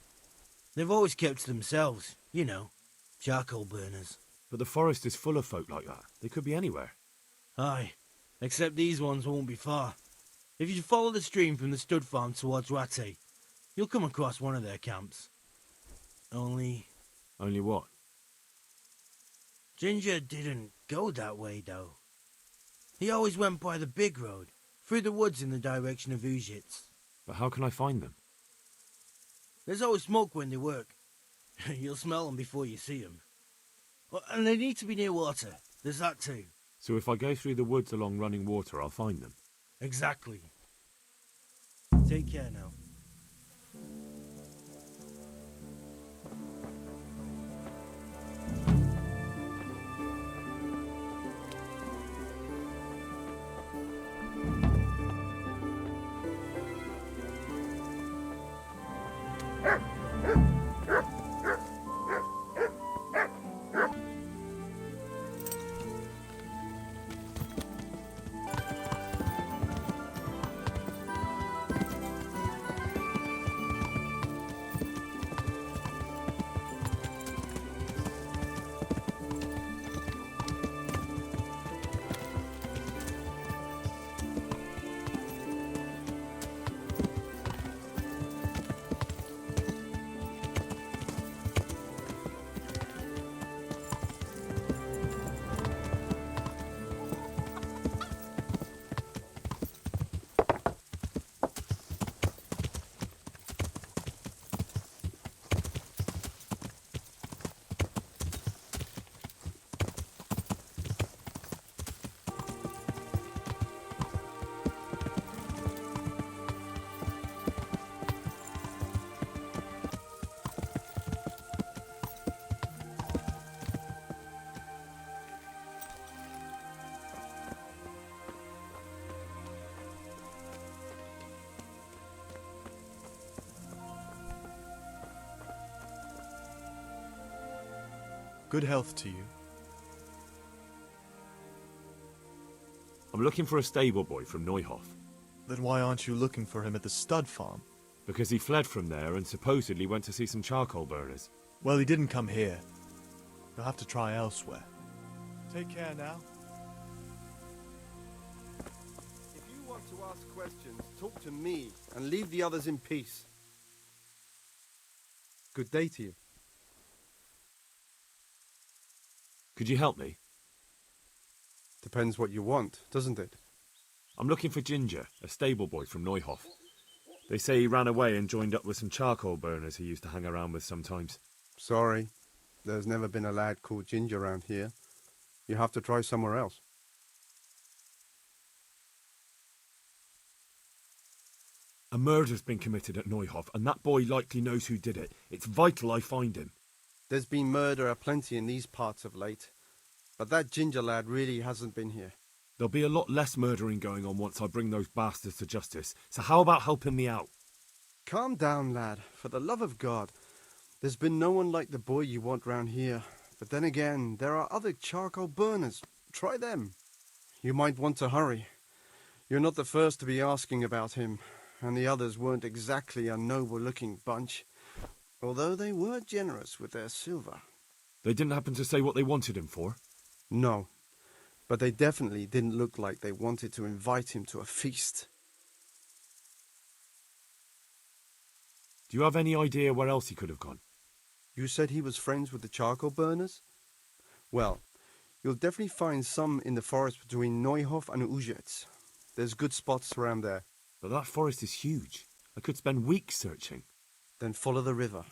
They've always kept to themselves, you know, charcoal burners. But the forest is full of folk like that. They could be anywhere. Aye, except these ones won't be far. If you follow the stream from the stud farm towards Rate, you'll come across one of their camps. Only what? Ginger didn't go that way, though. He always went by the big road, through the woods in the direction of Uzhitz. But how can I find them? There's always smoke when they work. You'll smell them before you see them. And they need to be near water. There's that too. So if I go through the woods along running water, I'll find them? Exactly. Take care now. Good health to you. I'm looking for a stable boy from Neuhof. Then why aren't you looking for him at the stud farm? Because he fled from there and supposedly went to see some charcoal burners. Well, he didn't come here. You'll have to try elsewhere. Take care now. If you want to ask questions, talk to me and leave the others in peace. Good day to you. Could you help me? Depends what you want, doesn't it? I'm looking for Ginger, a stable boy from Neuhof. They say he ran away and joined up with some charcoal burners he used to hang around with sometimes. Sorry, there's never been a lad called Ginger around here. You have to try somewhere else. A murder's been committed at Neuhof, and that boy likely knows who did it. It's vital I find him. There's been murder aplenty in these parts of late, but that Ginger lad really hasn't been here. There'll be a lot less murdering going on once I bring those bastards to justice, so how about helping me out? Calm down, lad, for the love of God. There's been no one like the boy you want round here, but then again, there are other charcoal burners. Try them. You might want to hurry. You're not the first to be asking about him, and the others weren't exactly a noble-looking bunch. Although they were generous with their silver. They didn't happen to say what they wanted him for? No, but they definitely didn't look like they wanted to invite him to a feast. Do you have any idea where else he could have gone? You said he was friends with the charcoal burners? Well, you'll definitely find some in the forest between Neuhof and Uzhitz. There's good spots around there. But that forest is huge. I could spend weeks searching. Then follow the river.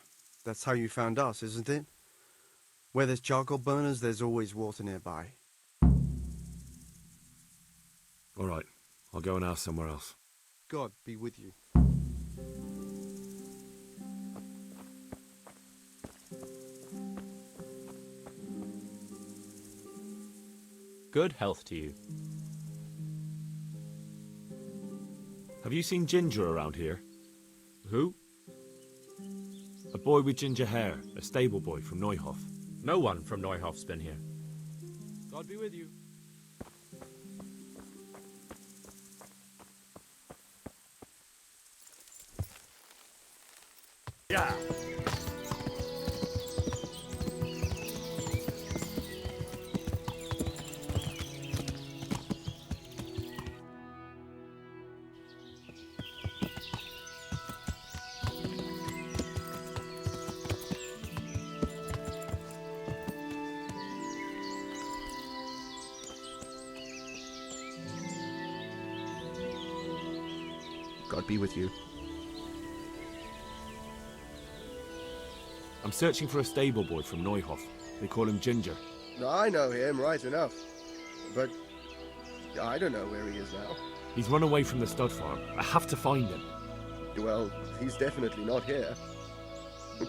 That's how you found us, isn't it? Where there's charcoal burners, there's always water nearby. All right, I'll go and ask somewhere else. God be with you. Good health to you. Have you seen Ginger around here? Who? A boy with ginger hair, a stable boy from Neuhof. No one from Neuhof's been here. God be with you. Yeah. God be with you. I'm searching for a stable boy from Neuhof. They call him Ginger. I know him right enough, but I don't know where he is now. He's run away from the stud farm. I have to find him. Well, he's definitely not here.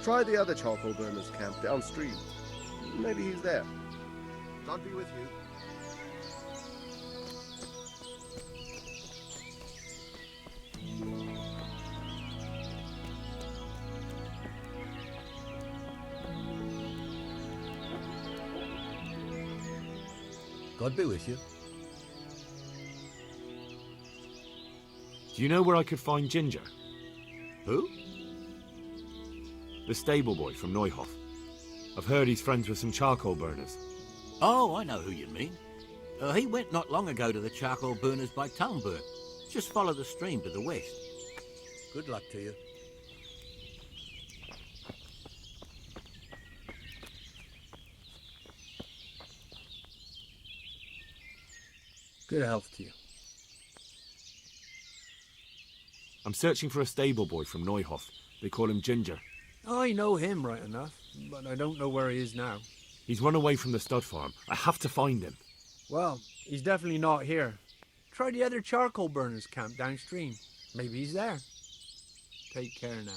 Try the other charcoal burners camp downstream. Maybe he's there. God be with you. God be with you. Do you know where I could find Ginger? Who? The stable boy from Neuhof. I've heard he's friends with some charcoal burners. Oh, I know who you mean. He went not long ago to the charcoal burners by Talmberg. Just follow the stream to the west. Good luck to you. Good health to you. I'm searching for a stable boy from Neuhof. They call him Ginger. I know him right enough, but I don't know where he is now. He's run away from the stud farm. I have to find him. Well, he's definitely not here. Try the other charcoal burners camp downstream. Maybe he's there. Take care now.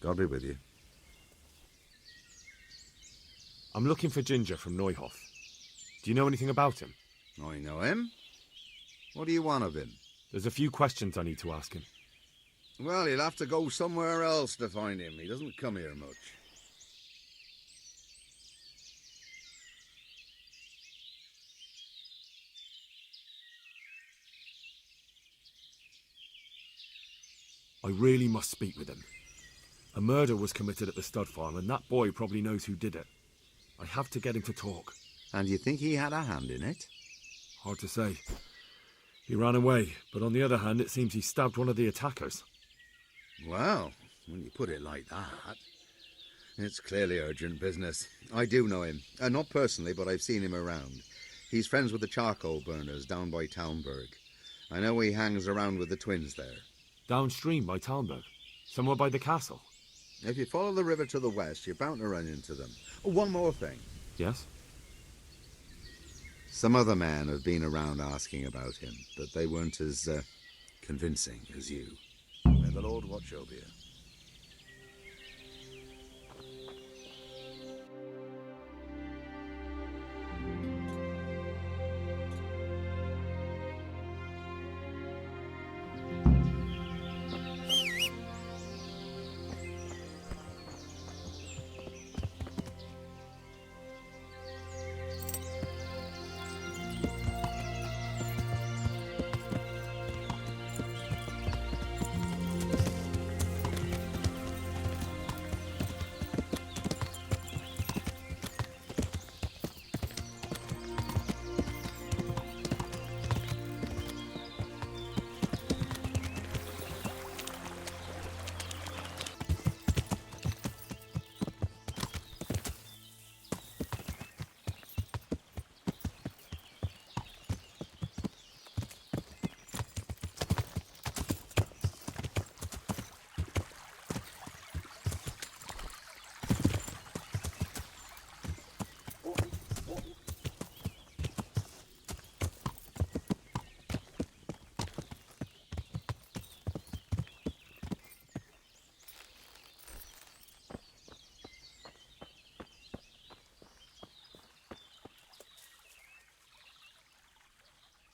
God be with you. I'm looking for Ginger from Neuhof. Do you know anything about him? I know him. What do you want of him? There's a few questions I need to ask him. Well, he'll have to go somewhere else to find him. He doesn't come here much. I really must speak with him. A murder was committed at the stud farm, and that boy probably knows who did it. I have to get him to talk. And you think he had a hand in it? Hard to say. He ran away, but on the other hand, it seems he stabbed one of the attackers. Well, when you put it like that, it's clearly urgent business. I do know him. Not personally, but I've seen him around. He's friends with the charcoal burners down by Talmberg. I know he hangs around with the twins there. Downstream by Talmberg? Somewhere by the castle? If you follow the river to the west, you're bound to run into them. One more thing. Yes? Some other men have been around asking about him, but they weren't as convincing as you. May the Lord watch over you.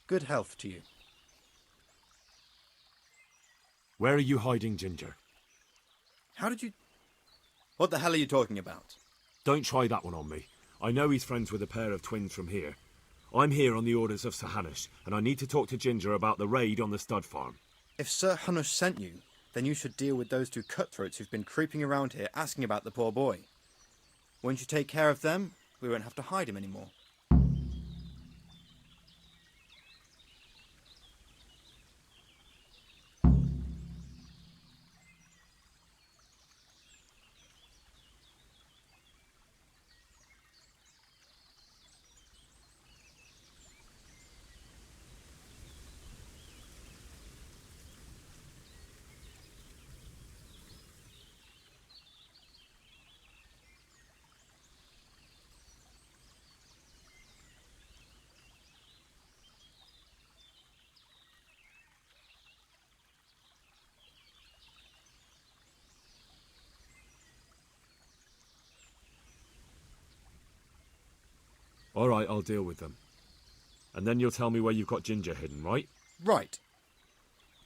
Good health to you. Where are you hiding, Ginger? How did you... What the hell are you talking about? Don't try that one on me. I know he's friends with a pair of twins from here. I'm here on the orders of Sir Hanush, and I need to talk to Ginger about the raid on the stud farm. If Sir Hanush sent you, then you should deal with those two cutthroats who've been creeping around here asking about the poor boy. Once you take care of them, we won't have to hide him anymore. All right, I'll deal with them. And then you'll tell me where you've got Ginger hidden, right? Right.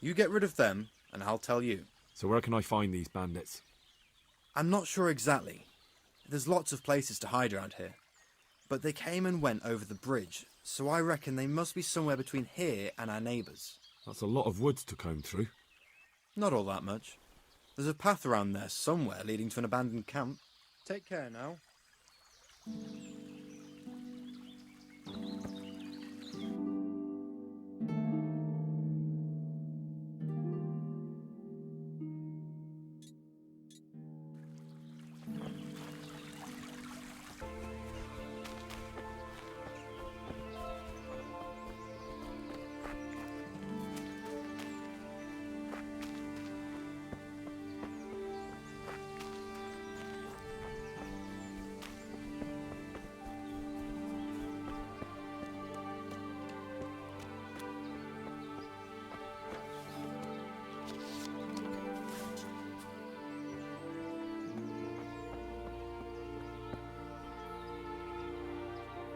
You get rid of them, and I'll tell you. So where can I find these bandits? I'm not sure exactly. There's lots of places to hide around here. But they came and went over the bridge, so I reckon they must be somewhere between here and our neighbours. That's a lot of woods to comb through. Not all that much. There's a path around there somewhere leading to an abandoned camp. Take care now.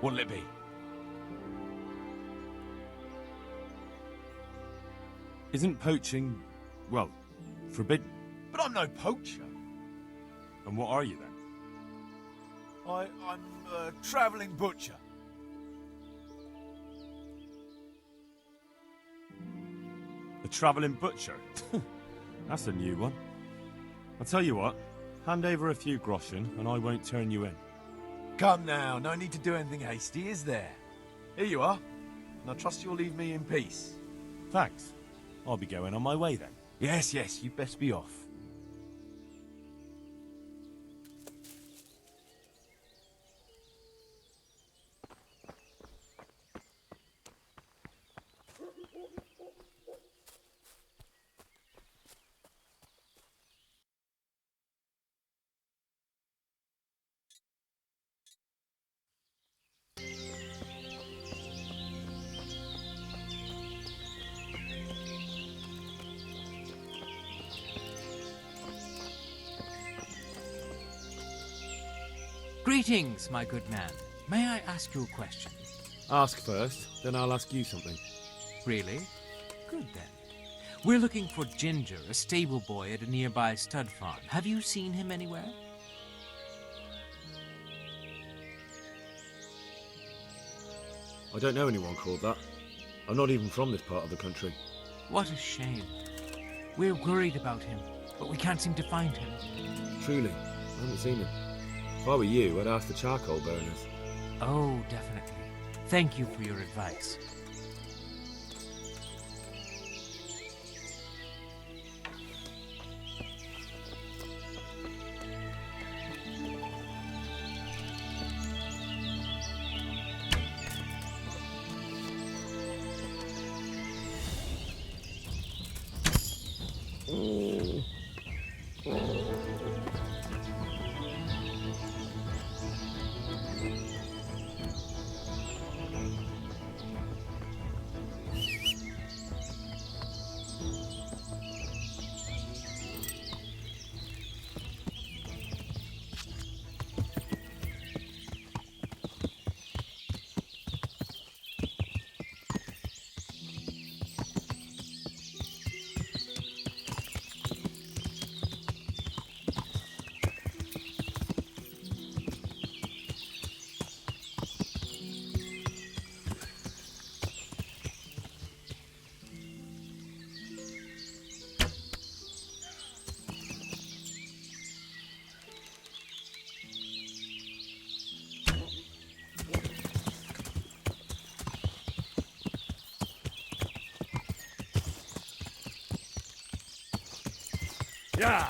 What'll it be? Isn't poaching, well, forbidden? But I'm no poacher. And what are you then? I'm a travelling butcher. A travelling butcher? That's a new one. I'll tell you what, hand over a few groschen and I won't turn you in. Come now, no need to do anything hasty, is there? Here you are, and I trust you'll leave me in peace. Thanks. I'll be going on my way then. Yes, you'd best be off. Greetings, my good man. May I ask you a question? Ask first, then I'll ask you something. Really? Good then. We're looking for Ginger, a stable boy at a nearby stud farm. Have you seen him anywhere? I don't know anyone called that. I'm not even from this part of the country. What a shame. We're worried about him, but we can't seem to find him. Truly, I haven't seen him. If I were you, I'd ask the charcoal burners. Oh, definitely. Thank you for your advice. Yeah.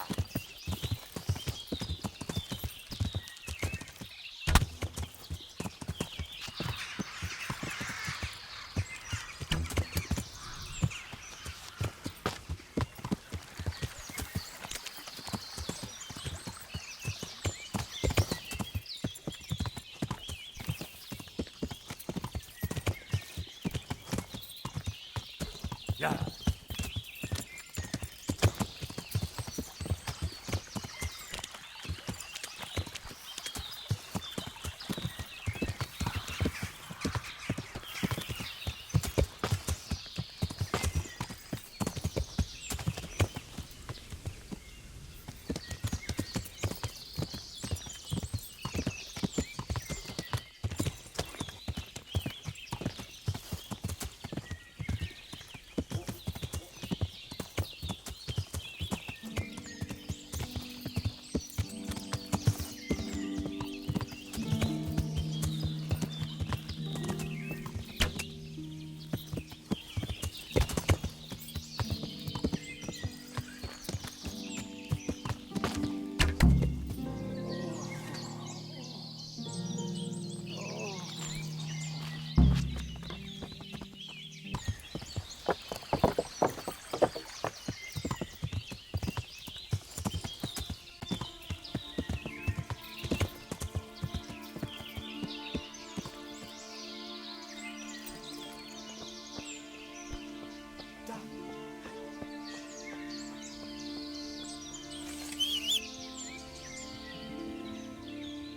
Yeah.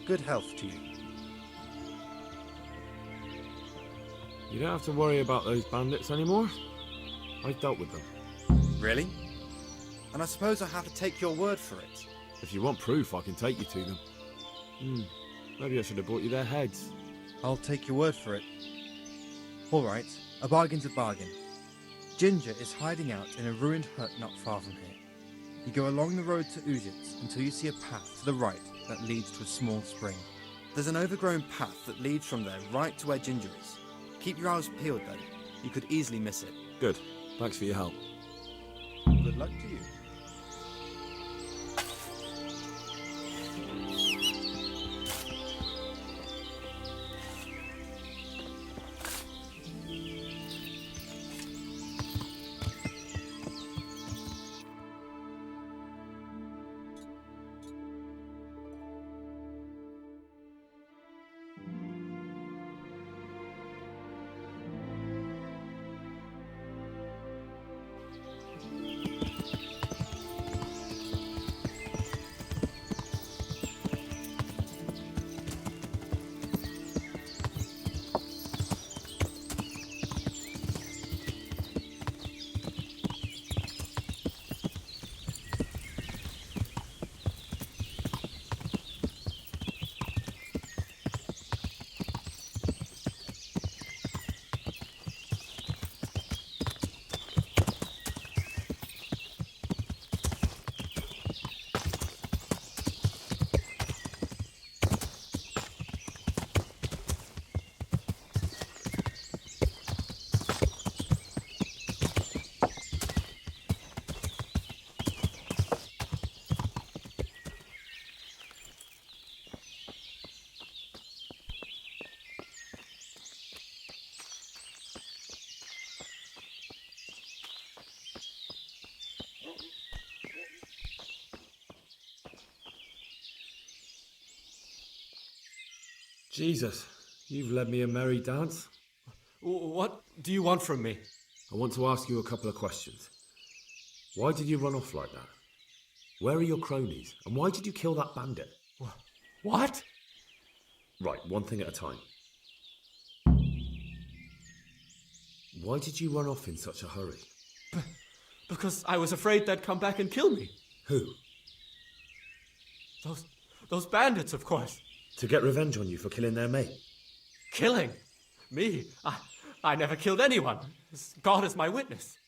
Good health to you. You don't have to worry about those bandits anymore. I've dealt with them. Really? And I suppose I have to take your word for it. If you want proof, I can take you to them. Maybe I should have brought you their heads. I'll take your word for it. All right, a bargain's a bargain. Ginger is hiding out in a ruined hut not far from here. You go along the road to Uzits until you see a path to the right that leads to a small spring. There's an overgrown path that leads from there right to where Ginger is. Keep your eyes peeled though. You could easily miss it. Good. Thanks for your help. Good luck to you. Jesus, you've led me a merry dance. What do you want from me? I want to ask you a couple of questions. Why did you run off like that? Where are your cronies? And why did you kill that bandit? What? Right, one thing at a time. Why did you run off in such a hurry? Because I was afraid they'd come back and kill me. Who? Those bandits, of course. To get revenge on you for killing their mate? Killing? Me? I never killed anyone. God is my witness.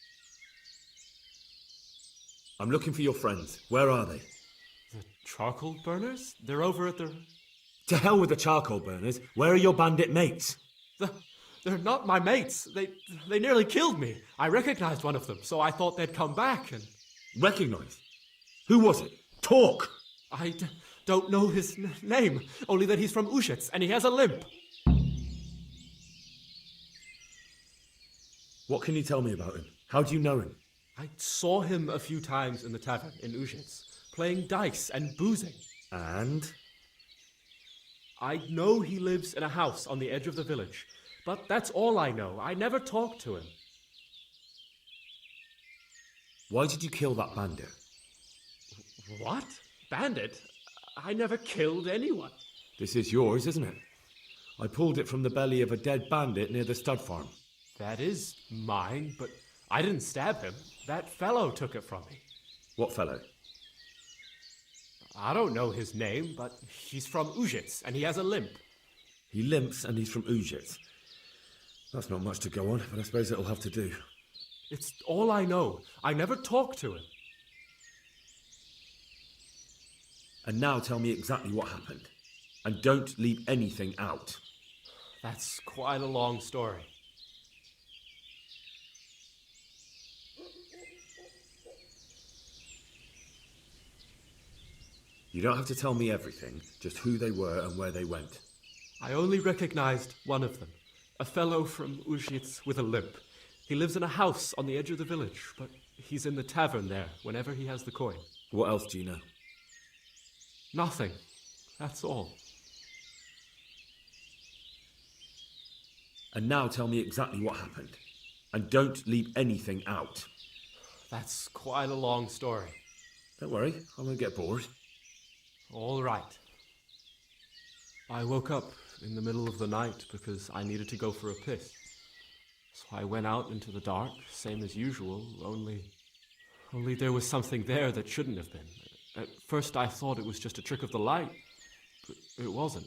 I'm looking for your friends. Where are they? The charcoal burners? They're over at the... To hell with the charcoal burners. Where are your bandit mates? They're not my mates. They nearly killed me. I recognized one of them, so I thought they'd come back and... Recognized? Who was it? Talk! I don't know his name, only that he's from Ushitz and he has a limp. What can you tell me about him? How do you know him? I saw him a few times in the tavern in Ushitz, playing dice and boozing. And? I know he lives in a house on the edge of the village, but that's all I know. I never talked to him. Why did you kill that bandit? What? Bandit? I never killed anyone. This is yours, isn't it? I pulled it from the belly of a dead bandit near the stud farm. That is mine, but I didn't stab him. That fellow took it from me. What fellow? I don't know his name, but he's from Ushitz and he has a limp. He limps and he's from Ushitz. That's not much to go on, but I suppose it'll have to do. It's all I know. I never talked to him. And now tell me exactly what happened. And don't leave anything out. That's quite a long story. You don't have to tell me everything, just who they were and where they went. I only recognized one of them, a fellow from Ushitz with a limp. He lives in a house on the edge of the village, but he's in the tavern there whenever he has the coin. What else do you know? Nothing. That's all. And now tell me exactly what happened. And don't leave anything out. That's quite a long story. Don't worry, I won't get bored. All right. I woke up in the middle of the night because I needed to go for a piss. So I went out into the dark, same as usual, only there was something there that shouldn't have been. At first I thought it was just a trick of the light, but it wasn't.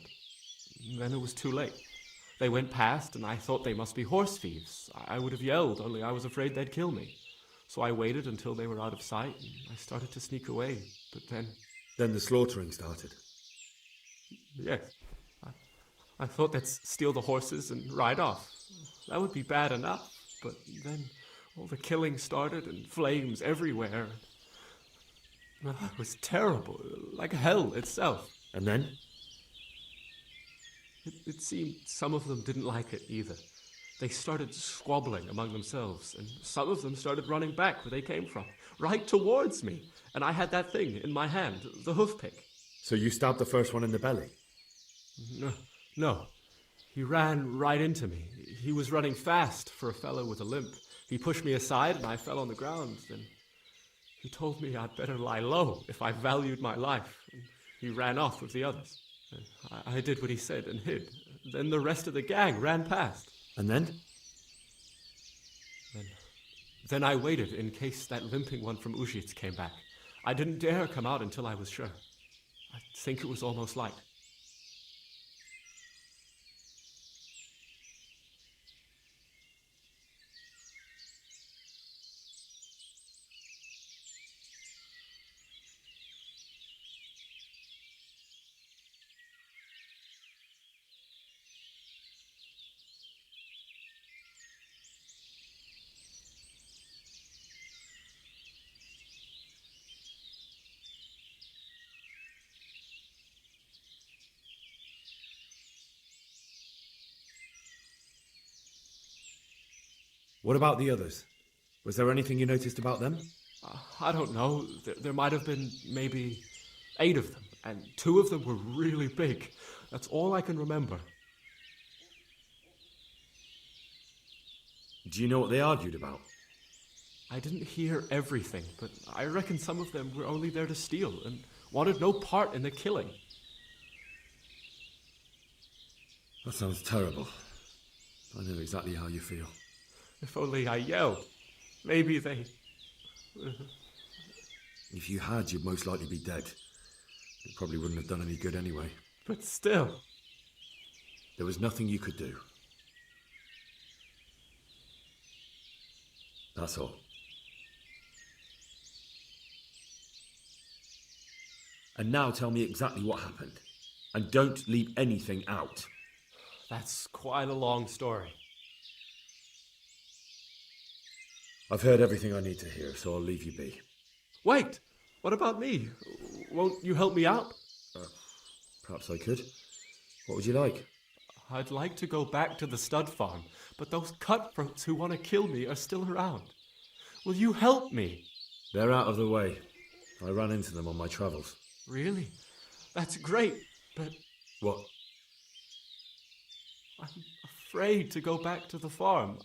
Then it was too late. They went past and I thought they must be horse thieves. I would have yelled, only I was afraid they'd kill me. So I waited until they were out of sight and I started to sneak away, but then... Then the slaughtering started. Yes. I thought they'd steal the horses and ride off. That would be bad enough, but then all the killing started and flames everywhere. It was terrible, like hell itself. And then? It seemed some of them didn't like it either. They started squabbling among themselves, and some of them started running back where they came from, right towards me. And I had that thing in my hand, the hoof pick. So you stabbed the first one in the belly? No. He ran right into me. He was running fast for a fellow with a limp. He pushed me aside and I fell on the ground. Then he told me I'd better lie low if I valued my life. And he ran off with the others. I did what he said and hid. Then the rest of the gang ran past. And then? Then I waited in case that limping one from Ushitz came back. I didn't dare come out until I was sure. I think it was almost light. What about the others? Was there anything you noticed about them? I don't know. There might have been maybe 8 of them, and 2 of them were really big. That's all I can remember. Do you know what they argued about? I didn't hear everything, but I reckon some of them were only there to steal and wanted no part in the killing. That sounds terrible. I know exactly how you feel. If only I yelled. Maybe they... If you had, you'd most likely be dead. It probably wouldn't have done any good anyway. But still... There was nothing you could do. That's all. And now tell me exactly what happened. And don't leave anything out. That's quite a long story. I've heard everything I need to hear, so I'll leave you be. Wait! What about me? Won't you help me out? Perhaps I could. What would you like? I'd like to go back to the stud farm, but those cutthroats who want to kill me are still around. Will you help me? They're out of the way. I ran into them on my travels. Really? That's great, but... What? I'm afraid to go back to the farm.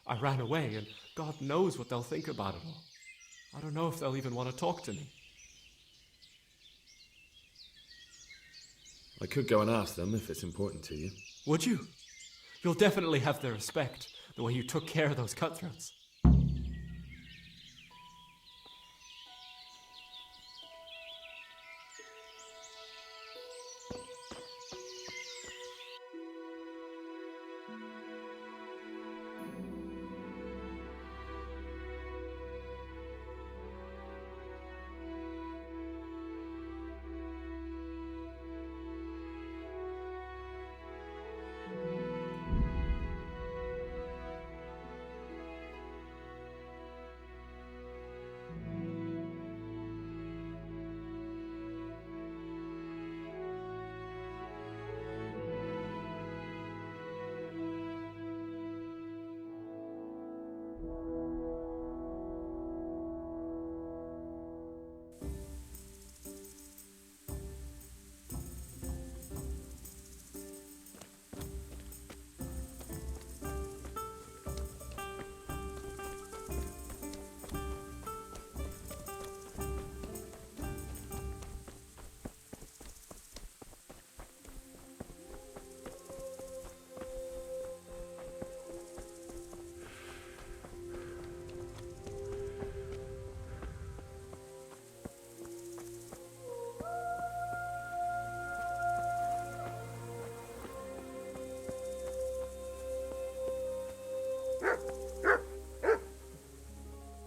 I ran away, and God knows what they'll think about it all. I don't know if they'll even want to talk to me. I could go and ask them if it's important to you. Would you? You'll definitely have their respect, the way you took care of those cutthroats.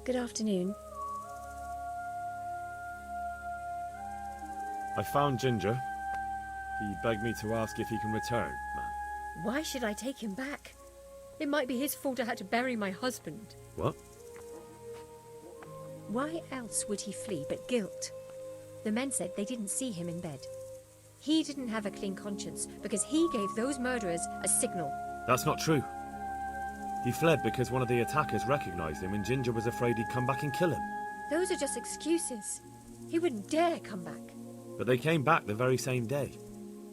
Good afternoon. I found Ginger. He begged me to ask if he can return, ma'am. Why should I take him back? It might be his fault I had to bury my husband. What? Why else would he flee but guilt? The men said they didn't see him in bed. He didn't have a clean conscience because he gave those murderers a signal. That's not true. He fled because one of the attackers recognized him and Ginger was afraid he'd come back and kill him. Those are just excuses. He wouldn't dare come back. But they came back the very same day.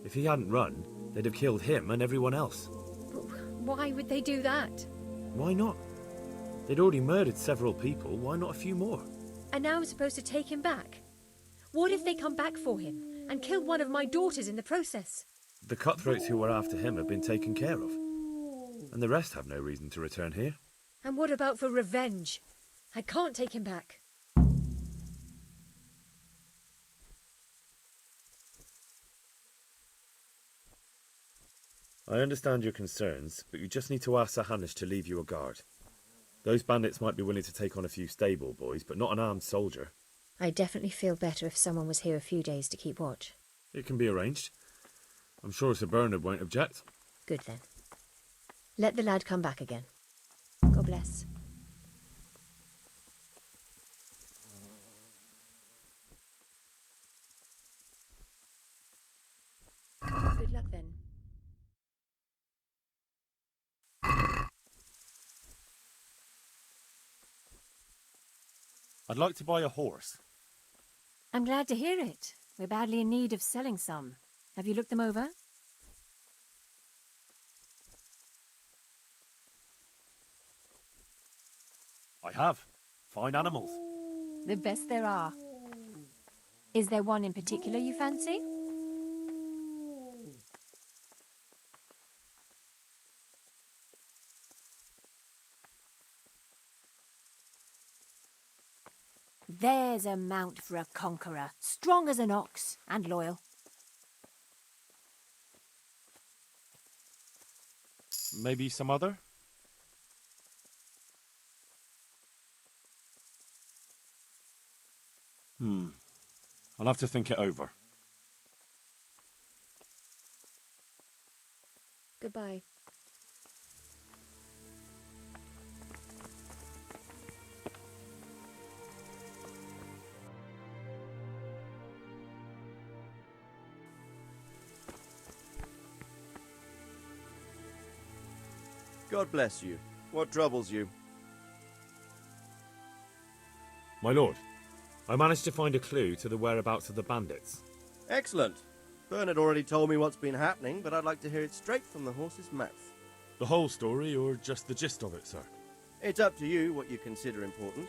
If he hadn't run, they'd have killed him and everyone else. But why would they do that? Why not? They'd already murdered several people, why not a few more? And now I'm supposed to take him back? What if they come back for him and kill one of my daughters in the process? The cutthroats who were after him have been taken care of. And the rest have no reason to return here. And what about for revenge? I can't take him back. I understand your concerns, but you just need to ask Sir Hanish to leave you a guard. Those bandits might be willing to take on a few stable boys, but not an armed soldier. I'd definitely feel better if someone was here a few days to keep watch. It can be arranged. I'm sure Sir Bernard won't object. Good then. Let the lad come back again. God bless. Good luck then. I'd like to buy a horse. I'm glad to hear it. We're badly in need of selling some. Have you looked them over? I have. Fine animals. The best there are. Is there one in particular you fancy? There's a mount for a conqueror, strong as an ox and loyal. Maybe some other? I'll have to think it over. Goodbye. God bless you. What troubles you? My lord, I managed to find a clue to the whereabouts of the bandits. Excellent. Bernard already told me what's been happening, but I'd like to hear it straight from the horse's mouth. The whole story, or just the gist of it, sir? It's up to you what you consider important.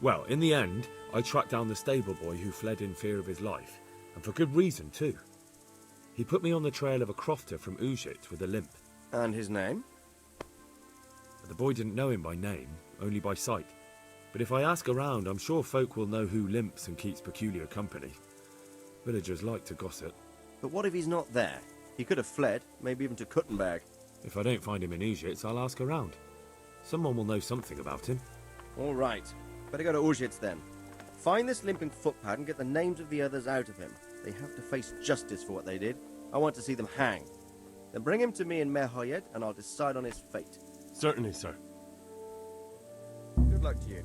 Well, in the end, I tracked down the stable boy who fled in fear of his life, and for good reason, too. He put me on the trail of a crofter from Ujit with a limp. And his name? The boy didn't know him by name, only by sight. But if I ask around, I'm sure folk will know who limps and keeps peculiar company. Villagers like to gossip. But what if he's not there? He could have fled, maybe even to Kuttenberg. If I don't find him in Ujits, I'll ask around. Someone will know something about him. All right. Better go to Ujits then. Find this limping footpad and get the names of the others out of him. They have to face justice for what they did. I want to see them hang. Then bring him to me in Merhoyed and I'll decide on his fate. Certainly, sir. Good luck to you.